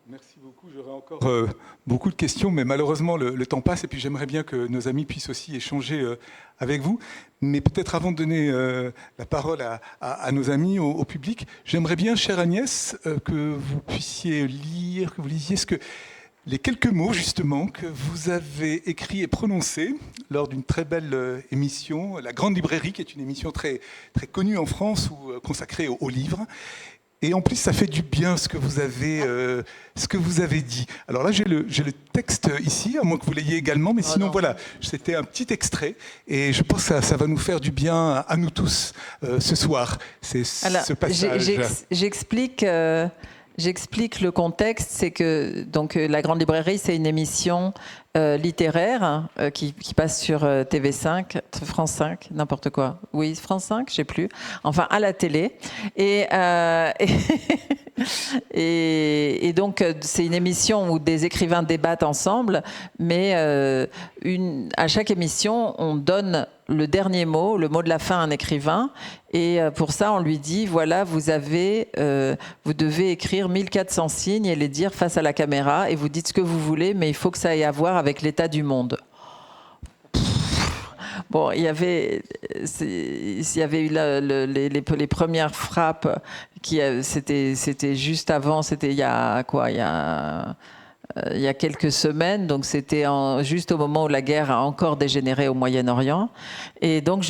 Merci beaucoup. J'aurais encore beaucoup de questions, mais malheureusement, le temps passe et puis j'aimerais bien que nos amis puissent aussi échanger avec vous. Mais peut-être avant de donner la parole à nos amis, au public, j'aimerais bien, chère Agnès, que vous puissiez lire, que vous lisiez les quelques mots, justement, que vous avez écrits et prononcés lors d'une très belle émission, La Grande Librairie, qui est une émission très, très connue en France, consacrée aux livres. Et en plus, ça fait du bien ce que vous avez dit. Alors là, j'ai le texte ici, à moins que vous l'ayez également, mais sinon, voilà, c'était un petit extrait. Et je pense que ça va nous faire du bien à nous tous ce soir. C'est ce passage. J'explique... J'explique le contexte, c'est que donc La Grande Librairie, c'est une émission littéraire qui passe sur TV5, France 5, n'importe quoi. Oui, France 5, je sais plus. Enfin, à la télé. Et donc, c'est une émission où des écrivains débattent ensemble, mais à chaque émission, on donne le dernier mot, le mot de la fin à un écrivain. Et pour ça, on lui dit, voilà, vous devez écrire 1400 signes et les dire face à la caméra, et vous dites ce que vous voulez, mais il faut que ça ait à voir avec l'état du monde. Bon, il y avait eu les premières frappes, c'était juste avant, c'était il y a quoi, il y a quelques semaines, donc c'était juste au moment où la guerre a encore dégénéré au Moyen-Orient. Et donc,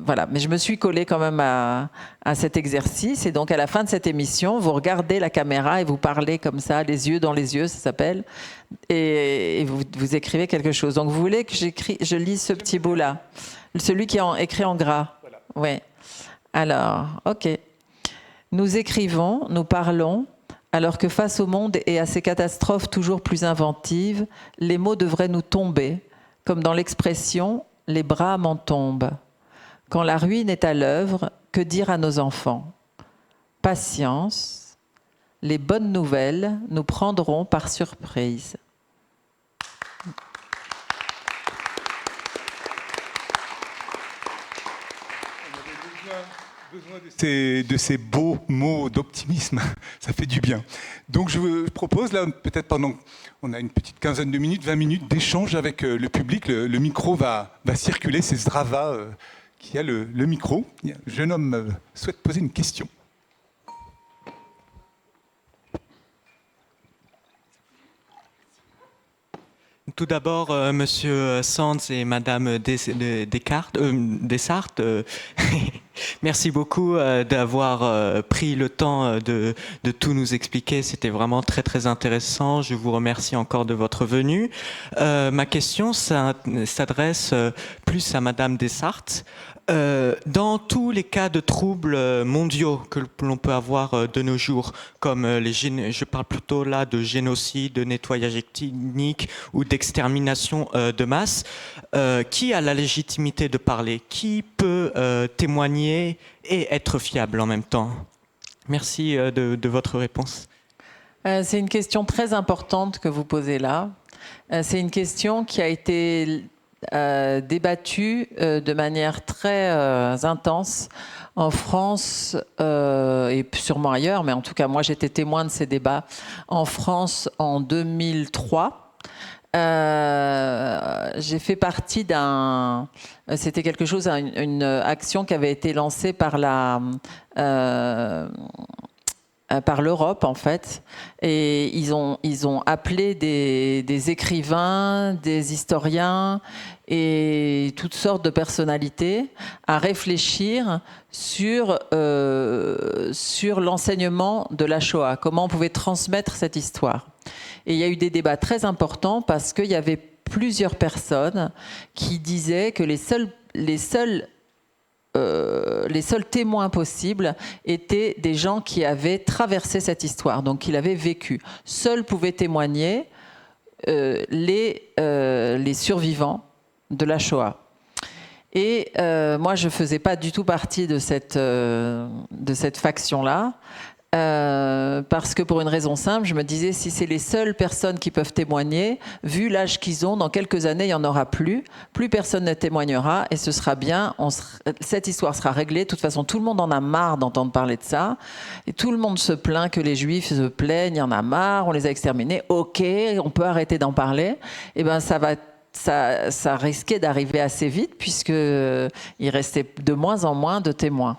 voilà. Mais je me suis collée quand même à cet exercice. Et donc, à la fin de cette émission, vous regardez la caméra et vous parlez comme ça, les yeux dans les yeux, ça s'appelle. Et vous écrivez quelque chose. Donc, vous voulez que je lise ce petit bout-là, celui qui est écrit en gras. Voilà. Oui. Alors, OK. Nous écrivons, nous parlons, alors que face au monde et à ces catastrophes toujours plus inventives, les mots devraient nous tomber, comme dans l'expression « les bras m'en tombent ». Quand la ruine est à l'œuvre, que dire à nos enfants ? Patience, les bonnes nouvelles nous prendront par surprise. Besoin de ces beaux mots d'optimisme, ça fait du bien. Donc je vous propose là, peut-être on a une petite quinzaine de minutes, 20 minutes d'échange avec le public. Le micro va circuler, c'est Zdrava qui a le micro. Un jeune homme souhaite poser une question. Tout d'abord, Monsieur Sands et Madame Dessartes, merci beaucoup d'avoir pris le temps de tout nous expliquer. C'était vraiment très très intéressant. Je vous remercie encore de votre venue. Ma question s'adresse plus à Madame Dessartes. Dans tous les cas de troubles mondiaux que l'on peut avoir de nos jours, comme je parle plutôt là de génocide, de nettoyage ethnique ou d'extermination de masse, qui a la légitimité de parler? Qui peut témoigner et être fiable en même temps? Merci de votre réponse. C'est une question très importante que vous posez là. C'est une question qui a été débattue de manière très intense en France et sûrement ailleurs, mais en tout cas moi j'étais témoin de ces débats en France en 2003. J'ai fait partie c'était quelque chose, une action qui avait été lancée par l'Europe en fait, et ils ont appelé des écrivains, des historiens et toutes sortes de personnalités à réfléchir sur l'enseignement de la Shoah, comment on pouvait transmettre cette histoire. Et il y a eu des débats très importants parce qu'il y avait plusieurs personnes qui disaient que les seuls témoins possibles étaient des gens qui avaient traversé cette histoire, donc qui l'avaient vécu. Seuls pouvaient témoigner les survivants de la Shoah. Et moi, je ne faisais pas du tout partie de cette faction-là. Parce que pour une raison simple, je me disais, si c'est les seules personnes qui peuvent témoigner, vu l'âge qu'ils ont, dans quelques années, il n'y en aura plus personne ne témoignera, et ce sera bien, cette histoire sera réglée. De toute façon, tout le monde en a marre d'entendre parler de ça, et tout le monde se plaint que les Juifs se plaignent, il y en a marre, on les a exterminés, ok, on peut arrêter d'en parler. Et ben ça risquait d'arriver assez vite, puisqu'il restait de moins en moins de témoins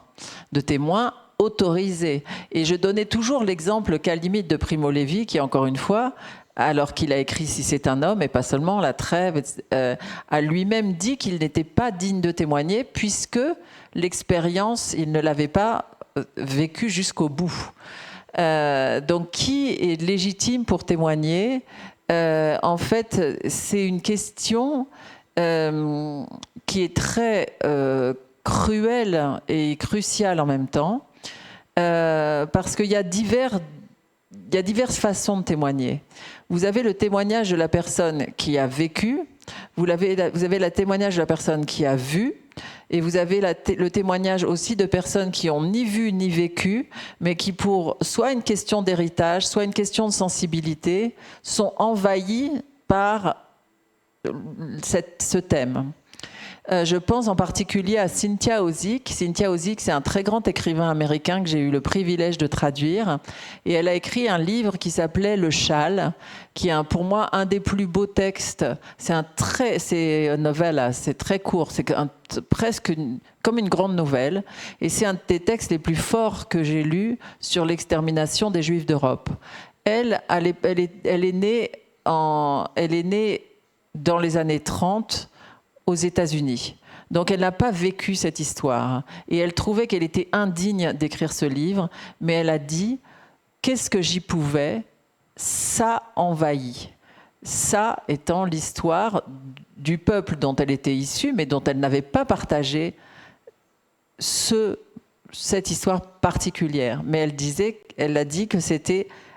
autorisé. Et je donnais toujours l'exemple qu'à limite de Primo Levi, qui encore une fois, alors qu'il a écrit Si c'est un homme, et pas seulement La Trêve, a lui-même dit qu'il n'était pas digne de témoigner, puisque l'expérience, il ne l'avait pas vécue jusqu'au bout. Donc qui est légitime pour témoigner? En fait, c'est une question qui est très cruelle et cruciale en même temps. Parce qu'il y a il y a diverses façons de témoigner. Vous avez le témoignage de la personne qui a vécu, vous avez le témoignage de la personne qui a vu, et vous avez le témoignage aussi de personnes qui ont ni vu ni vécu, mais qui, pour soit une question d'héritage, soit une question de sensibilité, sont envahies par ce thème. Je pense en particulier à Cynthia Ozick. Cynthia Ozick, c'est un très grand écrivain américain que j'ai eu le privilège de traduire. Et elle a écrit un livre qui s'appelait Le Châle, qui est pour moi un des plus beaux textes. C'est une novelle, c'est très court, c'est presque comme une grande nouvelle. Et c'est un des textes les plus forts que j'ai lus sur l'extermination des Juifs d'Europe. Elle est née dans les années 30 aux États-Unis. Donc elle n'a pas vécu cette histoire. Et elle trouvait qu'elle était indigne d'écrire ce livre, mais elle a dit « Qu'est-ce que j'y pouvais ? Ça envahit. » Ça étant l'histoire du peuple dont elle était issue, mais dont elle n'avait pas partagé cette histoire particulière. Mais elle a dit que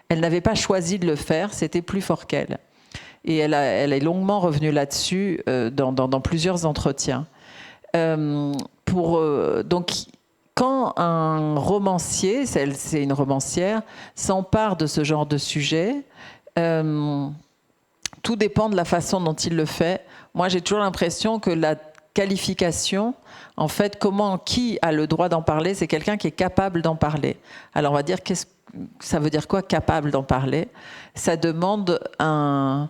elle n'avait pas choisi de le faire, c'était plus fort qu'elle. Et elle est longuement revenue là-dessus dans plusieurs entretiens. Donc, quand un romancier, c'est une romancière, s'empare de ce genre de sujet, tout dépend de la façon dont il le fait. Moi, j'ai toujours l'impression que la qualification, en fait, qui a le droit d'en parler, c'est quelqu'un qui est capable d'en parler. Alors, on va dire, ça veut dire quoi, capable d'en parler ? Ça demande un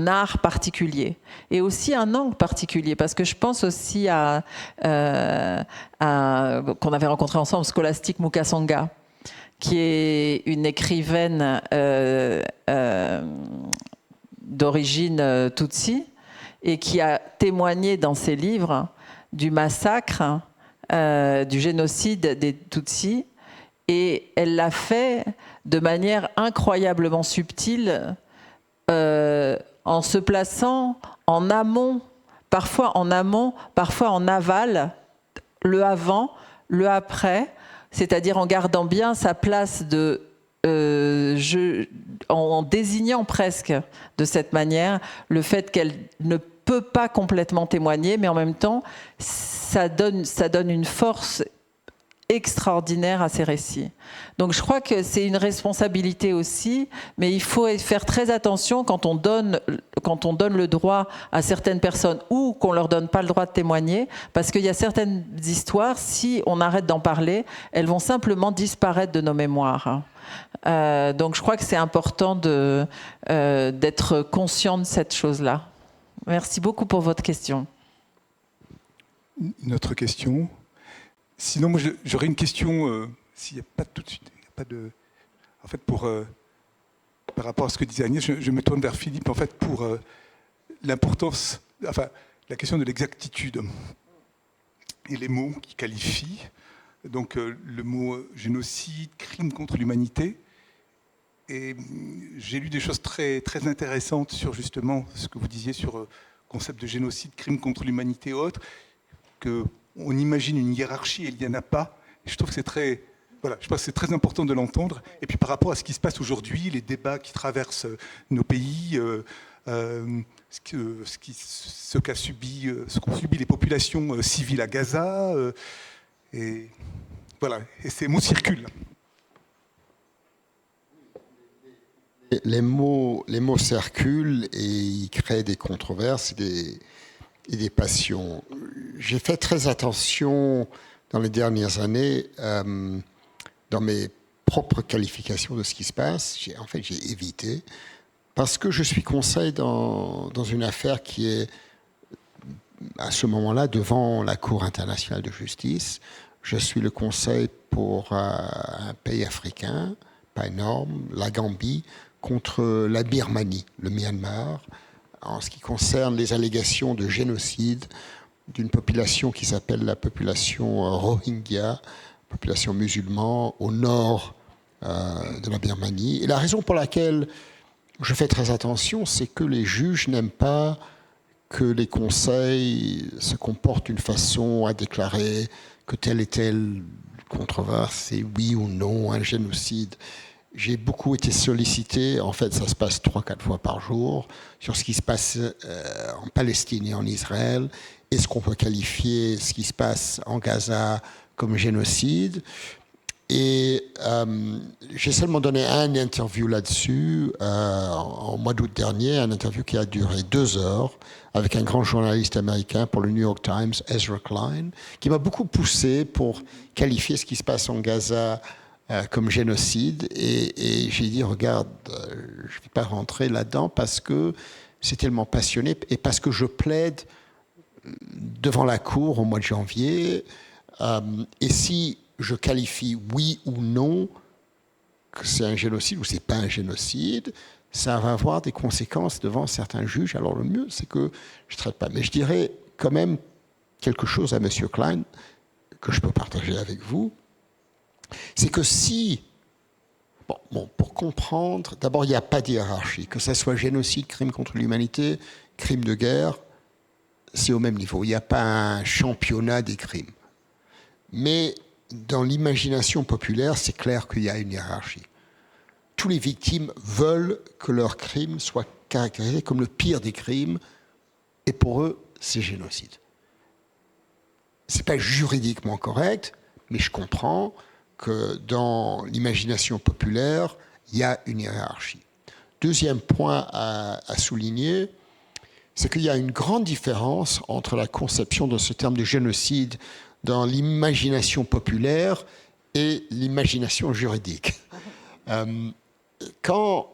art particulier et aussi un angle particulier, parce que je pense aussi qu'on avait rencontré ensemble Scholastique Mukasonga, qui est une écrivaine d'origine Tutsi et qui a témoigné dans ses livres du massacre, du génocide des Tutsis, et elle l'a fait de manière incroyablement subtile, en se plaçant en amont, parfois en aval, le avant, le après, c'est-à-dire en gardant bien sa place en désignant presque de cette manière le fait qu'elle ne peut pas complètement témoigner, mais en même temps, ça donne une force extraordinaire à ces récits. Donc je crois que c'est une responsabilité aussi, mais il faut faire très attention quand on donne le droit à certaines personnes ou qu'on leur donne pas le droit de témoigner, parce qu'il y a certaines histoires, si on arrête d'en parler, elles vont simplement disparaître de nos mémoires. Donc je crois que c'est important d'être conscient de cette chose-là. Merci beaucoup pour votre question. Une autre question. Sinon, moi, j'aurais une question, s'il n'y a pas tout de suite, en fait, par rapport à ce que disait Agnès, je me tourne vers Philippe, en fait, pour l'importance, la question de l'exactitude et les mots qui qualifient. Donc, le mot génocide, crime contre l'humanité. Et j'ai lu des choses très, très intéressantes sur, justement, ce que vous disiez sur le concept de génocide, crime contre l'humanité et autres, on imagine une hiérarchie et il n'y en a pas. Et je trouve que c'est très important de l'entendre. Et puis par rapport à ce qui se passe aujourd'hui, les débats qui traversent nos pays, ce qu'ont subi les populations civiles à Gaza, et voilà. Et ces mots circulent. Les mots circulent et ils créent des controverses et des passions. J'ai fait très attention dans les dernières années, dans mes propres qualifications de ce qui se passe. J'ai évité, parce que je suis conseil dans une affaire qui est, à ce moment-là, devant la Cour internationale de justice. Je suis le conseil pour un pays africain, pas énorme, la Gambie, contre la Birmanie, le Myanmar, en ce qui concerne les allégations de génocide d'une population qui s'appelle la population Rohingya, population musulmane au nord de la Birmanie. Et la raison pour laquelle je fais très attention, c'est que les juges n'aiment pas que les conseils se comportent d'une façon à déclarer que tel et tel controverse, c'est oui ou non un génocide. J'ai beaucoup été sollicité, en fait ça se passe 3-4 fois par jour, sur ce qui se passe en Palestine et en Israël. Est-ce qu'on peut qualifier ce qui se passe en Gaza comme génocide ? Et j'ai seulement donné un interview là-dessus en mois d'août dernier, un interview qui a duré 2 heures avec un grand journaliste américain pour le New York Times, Ezra Klein, qui m'a beaucoup poussé pour qualifier ce qui se passe en Gaza comme génocide. Et j'ai dit, regarde, je ne vais pas rentrer là-dedans parce que c'est tellement passionné et parce que je plaide devant la Cour au mois de janvier. Et si je qualifie oui ou non que c'est un génocide ou c'est pas un génocide, ça va avoir des conséquences devant certains juges. Alors le mieux, c'est que je ne traite pas. Mais je dirais quand même quelque chose à M. Klein que je peux partager avec vous. C'est que si, pour comprendre, d'abord, il n'y a pas de hiérarchie. Que ce soit génocide, crime contre l'humanité, crime de guerre, c'est au même niveau. Il n'y a pas un championnat des crimes. Mais dans l'imagination populaire, c'est clair qu'il y a une hiérarchie. Tous les victimes veulent que leur crime soit caractérisé comme le pire des crimes, et pour eux, c'est génocide. Ce n'est pas juridiquement correct, mais je comprends que dans l'imagination populaire, il y a une hiérarchie. Deuxième point à souligner, c'est qu'il y a une grande différence entre la conception de ce terme de génocide dans l'imagination populaire et l'imagination juridique. Quand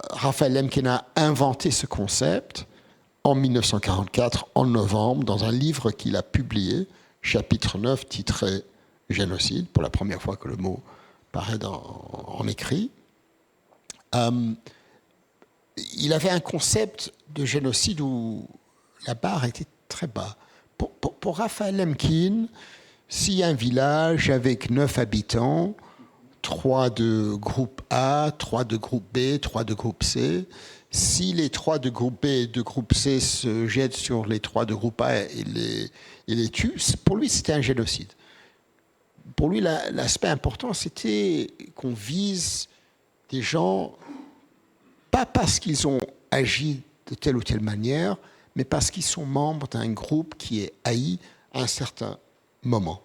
Raphaël Lemkin a inventé ce concept, en 1944, en novembre, dans un livre qu'il a publié, chapitre 9, titré « Génocide », pour la première fois que le mot paraît en écrit, il avait un concept de génocide où la barre était très bas. Pour Raphaël Lemkin, s'il y a un village avec 9 habitants, 3 de groupe A, 3 de groupe B, 3 de groupe C, si les 3 de groupe B et de groupe C se jettent sur les 3 de groupe A et les tuent, pour lui, c'était un génocide. Pour lui, l'aspect important, c'était qu'on vise des gens, pas parce qu'ils ont agi de telle ou telle manière, mais parce qu'ils sont membres d'un groupe qui est haï à un certain moment.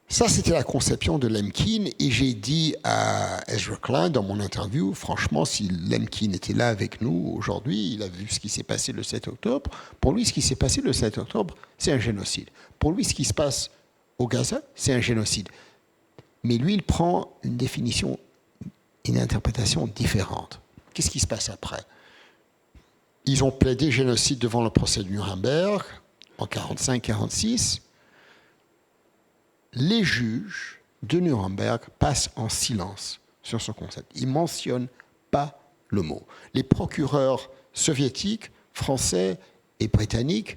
Ça, c'était la conception de Lemkin, et j'ai dit à Ezra Klein dans mon interview, franchement, si Lemkin était là avec nous aujourd'hui, il a vu ce qui s'est passé le 7 octobre, pour lui, ce qui s'est passé le 7 octobre, c'est un génocide. Pour lui, ce qui se passe au Gaza, c'est un génocide. Mais lui, il prend une définition, une interprétation différente. Qu'est-ce qui se passe après ? Ils ont plaidé génocide devant le procès de Nuremberg en 1945-1946. Les juges de Nuremberg passent en silence sur ce concept. Ils ne mentionnent pas le mot. Les procureurs soviétiques, français et britanniques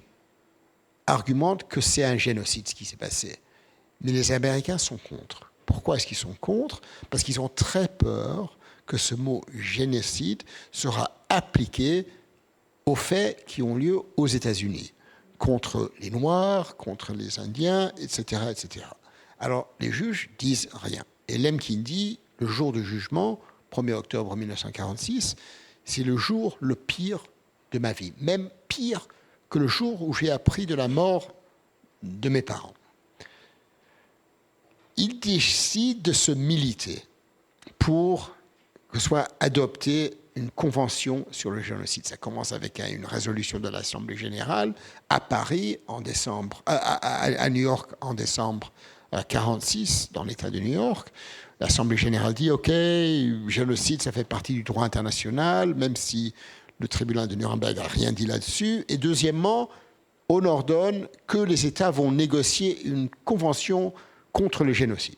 argumentent que c'est un génocide ce qui s'est passé. Mais les Américains sont contre. Pourquoi est-ce qu'ils sont contre ? Parce qu'ils ont très peur que ce mot génocide sera appliqué aux faits qui ont lieu aux États-Unis, contre les Noirs, contre les Indiens, etc., etc. Alors, les juges disent rien. Et Lemkin dit, le jour du jugement, 1er octobre 1946, c'est le jour le pire de ma vie, même pire que le jour où j'ai appris de la mort de mes parents. Il décide de se militer pour que soit adoptée une convention sur le génocide. Ça commence avec une résolution de l'Assemblée générale à Paris en décembre, à New York en décembre 1946, dans l'État de New York. L'Assemblée générale dit OK, génocide, ça fait partie du droit international, même si le tribunal de Nuremberg n'a rien dit là-dessus. Et deuxièmement, on ordonne que les États vont négocier une convention contre le génocide.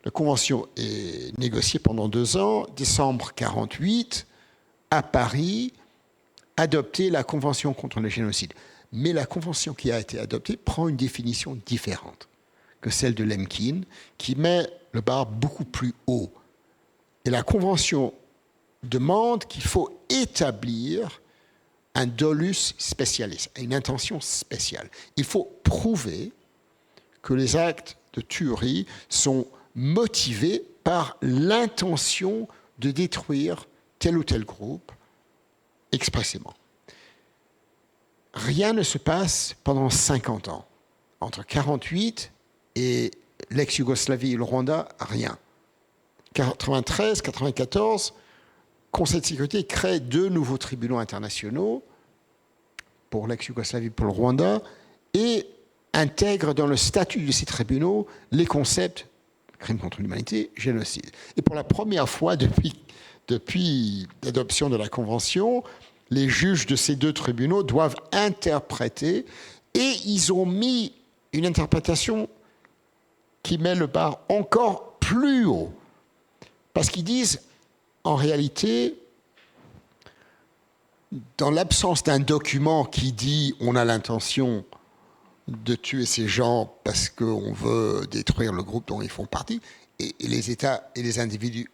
La convention est négociée pendant 2 ans. Décembre 1948, à Paris, adopter la convention contre le génocide. Mais la convention qui a été adoptée prend une définition différente que celle de Lemkin, qui met le bar beaucoup plus haut. Et la convention demande qu'il faut établir un dolus specialis, une intention spéciale. Il faut prouver que les actes de tuerie sont motivés par l'intention de détruire tel ou tel groupe expressément. Rien ne se passe pendant 50 ans. Entre 1948 et l'ex-Yougoslavie et le Rwanda, rien. 93, 94, Conseil de sécurité crée 2 nouveaux tribunaux internationaux pour l'ex-Yougoslavie et pour le Rwanda et intègre dans le statut de ces tribunaux les concepts crime contre l'humanité, génocide. Et pour la première fois depuis l'adoption de la Convention, les juges de ces 2 tribunaux doivent interpréter, et ils ont mis une interprétation qui met le bar encore plus haut. Parce qu'ils disent, en réalité, dans l'absence d'un document qui dit on a l'intention de tuer ces gens parce qu'on veut détruire le groupe dont ils font partie, et les États et les individus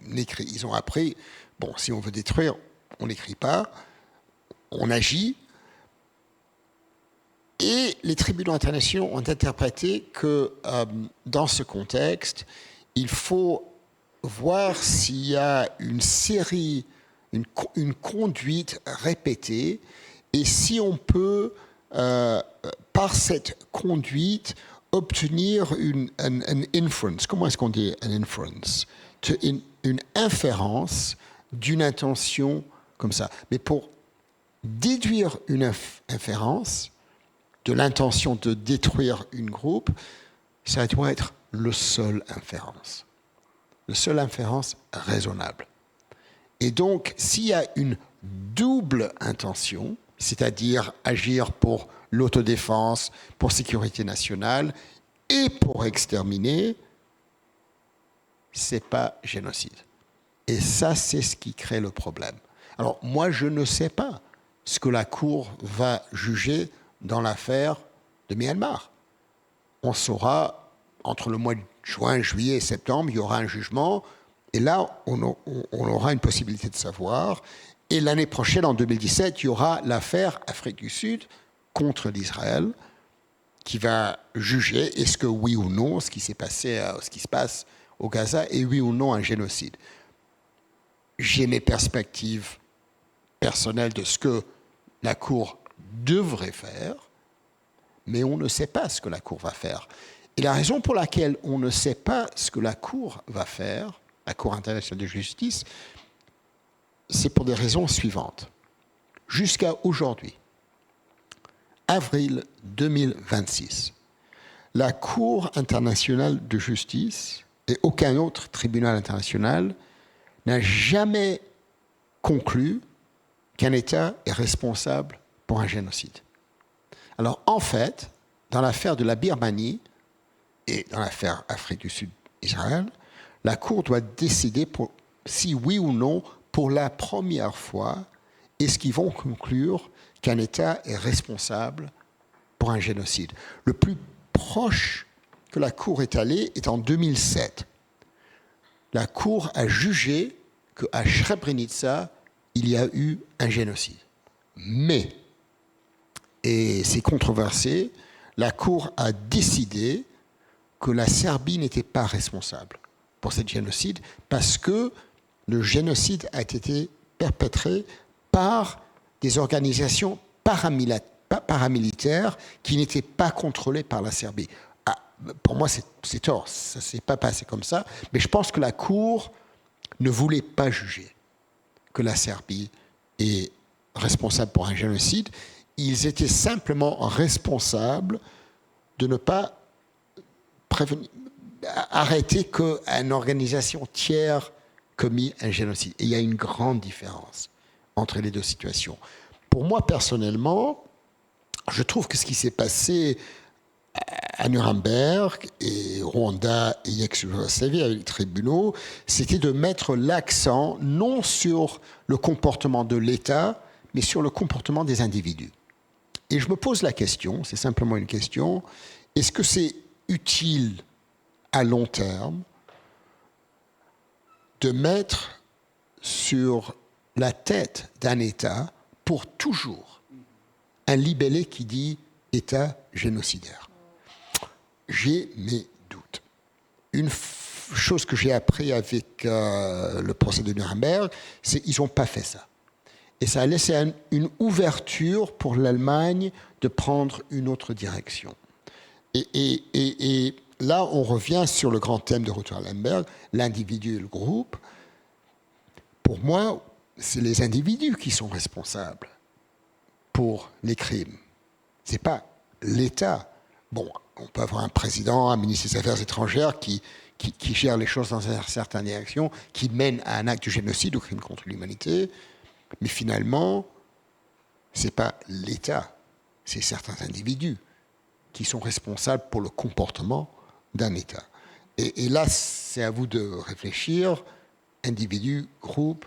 n'écrivent. Ils ont appris, bon, si on veut détruire, on n'écrit pas, on agit. Et les tribunaux internationaux ont interprété que dans ce contexte, il faut voir s'il y a une série, une conduite répétée, et si on peut, par cette conduite, obtenir un inference. Comment est-ce qu'on dit un inference? Une inférence d'une intention comme ça. Mais pour déduire une inférence de l'intention de détruire une groupe, ça doit être le seul inférence. Le seul inférence raisonnable. Et donc, s'il y a une double intention, c'est-à-dire agir pour l'autodéfense, pour sécurité nationale et pour exterminer, c'est pas génocide. Et ça, c'est ce qui crée le problème. Alors, moi, je ne sais pas ce que la Cour va juger dans l'affaire de Myanmar. On saura, entre le mois de juin, juillet et septembre, il y aura un jugement, et là, on aura une possibilité de savoir. Et l'année prochaine, en 2017, il y aura l'affaire Afrique du Sud contre l'Israël, qui va juger est-ce que oui ou non, ce qui s'est passé, ce qui se passe au Gaza est oui ou non un génocide. J'ai mes perspectives personnelles de ce que la Cour devrait faire, mais on ne sait pas ce que la Cour va faire. Et la raison pour laquelle on ne sait pas ce que la Cour va faire, la Cour internationale de justice, c'est pour des raisons suivantes. Jusqu'à aujourd'hui, avril 2026, la Cour internationale de justice et aucun autre tribunal international n'a jamais conclu qu'un État est responsable pour un génocide. Alors en fait, dans l'affaire de la Birmanie et dans l'affaire Afrique du Sud-Israël, la Cour doit décider si oui ou non, pour la première fois, est-ce qu'ils vont conclure qu'un État est responsable pour un génocide. Le plus proche que la Cour est allée est en 2007. La Cour a jugé qu'à Srebrenica, il y a eu un génocide. Mais, et c'est controversé, la Cour a décidé que la Serbie n'était pas responsable pour ce génocide parce que le génocide a été perpétré par des organisations paramilitaires qui n'étaient pas contrôlées par la Serbie. Ah, pour moi, c'est tort, ça ne s'est pas passé comme ça, mais je pense que la Cour ne voulait pas juger que la Serbie est responsable pour un génocide. Ils étaient simplement responsables de ne pas arrêter qu'une organisation tiers commis un génocide. Et il y a une grande différence entre les deux situations. Pour moi, personnellement, je trouve que ce qui s'est passé à Nuremberg et Rwanda et ex-Yougoslavie avec les tribunaux, c'était de mettre l'accent non sur le comportement de l'État, mais sur le comportement des individus. Et je me pose la question, c'est simplement une question, est-ce que c'est utile à long terme de mettre sur la tête d'un État pour toujours un libellé qui dit État génocidaire? j'ai mes doutes. Une chose que j'ai appris avec le procès de Nuremberg, c'est qu'ils n'ont pas fait ça. Et ça a laissé une ouverture pour l'Allemagne de prendre une autre direction. Et là, on revient sur le grand thème de Ruth Lemberg, l'individu et le groupe. Pour moi, c'est les individus qui sont responsables pour les crimes. Ce n'est pas l'État. Bon, on peut avoir un président, un ministre des Affaires étrangères qui gère les choses dans une certaine direction, qui mène à un acte de génocide ou crime contre l'humanité. Mais finalement, ce n'est pas l'État, c'est certains individus qui sont responsables pour le comportement d'un État. Et là, c'est à vous de réfléchir. Individu, groupe,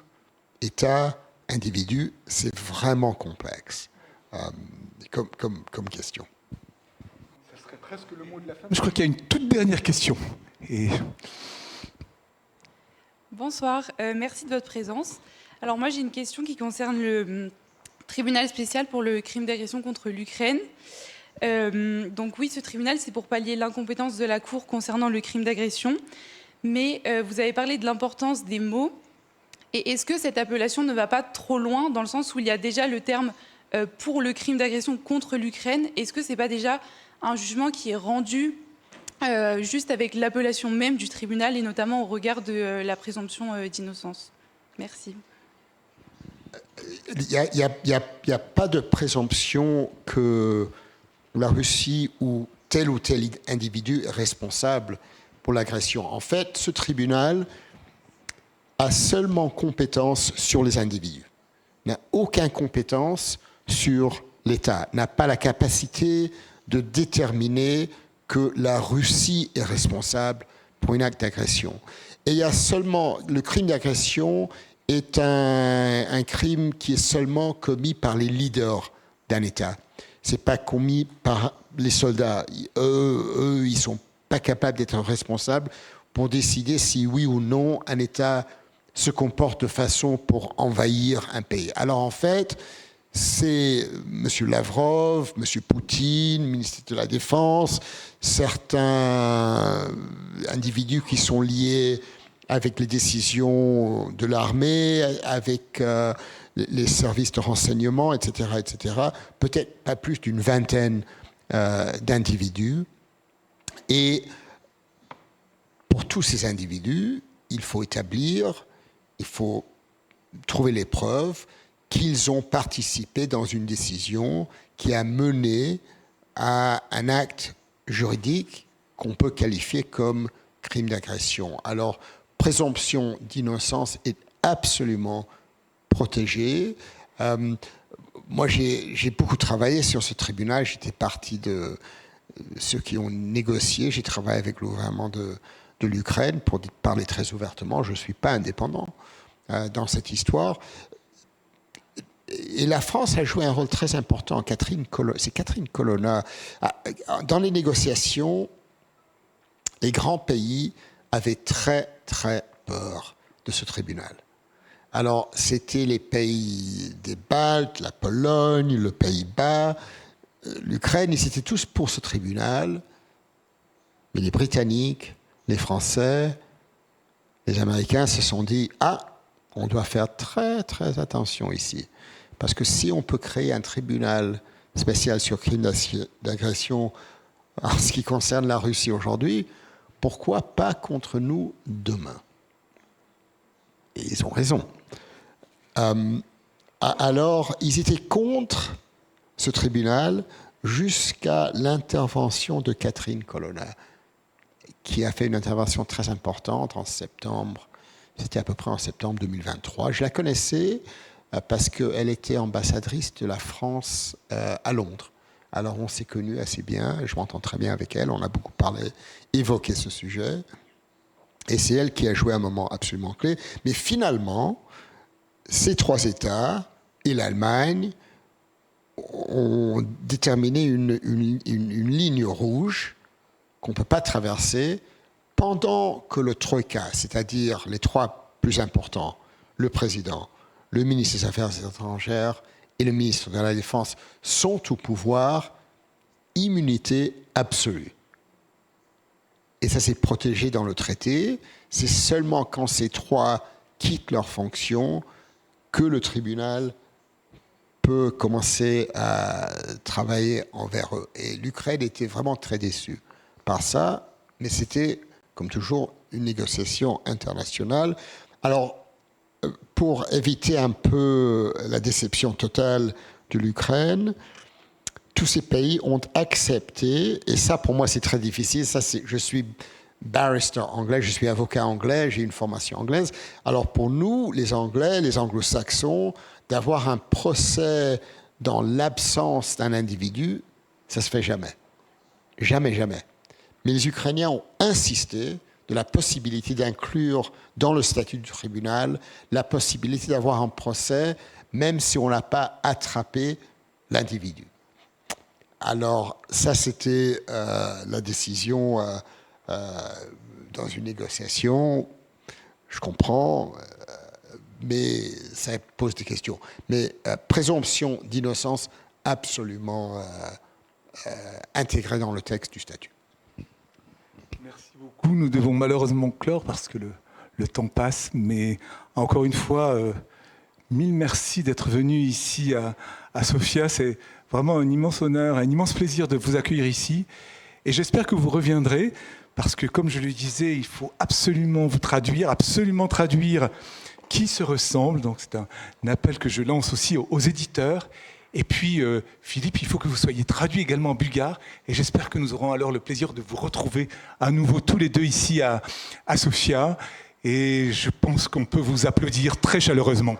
État, individu, c'est vraiment complexe comme question. Ça serait presque le mot de la fin. Je crois qu'il y a une toute dernière question. Bonsoir, merci de votre présence. Alors moi j'ai une question qui concerne le tribunal spécial pour le crime d'agression contre l'Ukraine. Donc oui, ce tribunal c'est pour pallier l'incompétence de la Cour concernant le crime d'agression, mais vous avez parlé de l'importance des mots. Et est-ce que cette appellation ne va pas trop loin dans le sens où il y a déjà le terme pour le crime d'agression contre l'Ukraine? Est-ce que c'est pas déjà un jugement qui est rendu juste avec l'appellation même du tribunal et notamment au regard de la présomption d'innocence? Merci. Il n'y a pas de présomption que la Russie ou tel individu est responsable pour l'agression. En fait, ce tribunal a seulement compétence sur les individus. Il n'a aucune compétence sur l'État, n'a pas la capacité de déterminer que la Russie est responsable pour un acte d'agression. Et il y a seulement le crime d'agression est un crime qui est seulement commis par les leaders d'un État. C'est pas commis par les soldats. Eux, ils sont pas capables d'être responsables pour décider si oui ou non un État se comporte de façon pour envahir un pays. Alors en fait, c'est M. Lavrov, M. Poutine, ministre de la Défense, certains individus qui sont liés avec les décisions de l'armée, avec les services de renseignement, etc., etc. Peut-être pas plus d'une vingtaine d'individus. Et pour tous ces individus, il faut trouver les preuves qu'ils ont participé dans une décision qui a mené à un acte juridique qu'on peut qualifier comme crime d'agression. Alors, présomption d'innocence est absolument protégée. Moi, j'ai beaucoup travaillé sur ce tribunal. J'étais partie de ceux qui ont négocié. J'ai travaillé avec le gouvernement de l'Ukraine pour parler très ouvertement. Je ne suis pas indépendant dans cette histoire. Et la France a joué un rôle très important. C'est Catherine Colonna. Dans les négociations, les grands pays avaient très, très peur de ce tribunal. Alors, c'était les pays des Baltes, la Pologne, le Pays-Bas, l'Ukraine, ils étaient tous pour ce tribunal. Mais les Britanniques, les Français, les Américains se sont dit « Ah, on doit faire très, très attention ici. » Parce que si on peut créer un tribunal spécial sur crime d'agression en ce qui concerne la Russie aujourd'hui, pourquoi pas contre nous demain? Et ils ont raison. Alors, ils étaient contre ce tribunal jusqu'à l'intervention de Catherine Colonna, qui a fait une intervention très importante en septembre. C'était à peu près en septembre 2023. Je la connaissais parce qu'elle était ambassadrice de la France à Londres. Alors on s'est connus assez bien, je m'entends très bien avec elle, on a beaucoup parlé, évoqué ce sujet. Et c'est elle qui a joué un moment absolument clé. Mais finalement, ces trois États et l'Allemagne ont déterminé une ligne rouge qu'on ne peut pas traverser pendant que le Troïka, c'est-à-dire les trois plus importants, le président, le ministre des Affaires étrangères et le ministre de la Défense, sont au pouvoir, immunité absolue. et ça s'est protégé dans le traité. C'est seulement quand ces trois quittent leur fonction que le tribunal peut commencer à travailler envers eux. Et l'Ukraine était vraiment très déçue par ça, mais c'était, comme toujours, une négociation internationale. Alors, pour éviter un peu la déception totale de l'Ukraine, tous ces pays ont accepté, et ça pour moi c'est très difficile, je suis barrister anglais, je suis avocat anglais, j'ai une formation anglaise. Alors pour nous, les Anglais, les Anglo-Saxons, d'avoir un procès dans l'absence d'un individu, ça se fait jamais. Jamais, jamais. Mais les Ukrainiens ont insisté de la possibilité d'inclure dans le statut du tribunal la possibilité d'avoir un procès, même si on n'a pas attrapé l'individu. Alors ça, c'était la décision dans une négociation. Je comprends, mais ça pose des questions. Mais présomption d'innocence absolument intégrée dans le texte du statut. Merci beaucoup. Nous devons malheureusement clore parce que le temps passe. Mais encore une fois, mille merci d'être venu ici à Sofia. C'est vraiment un immense honneur, un immense plaisir de vous accueillir ici. Et j'espère que vous reviendrez parce que, comme je le disais, il faut absolument vous traduire, absolument traduire qui se ressemble. Donc c'est un appel que je lance aussi aux éditeurs. Et puis, Philippe, il faut que vous soyez traduit également en bulgare. Et j'espère que nous aurons alors le plaisir de vous retrouver à nouveau tous les deux ici à Sofia. Et je pense qu'on peut vous applaudir très chaleureusement.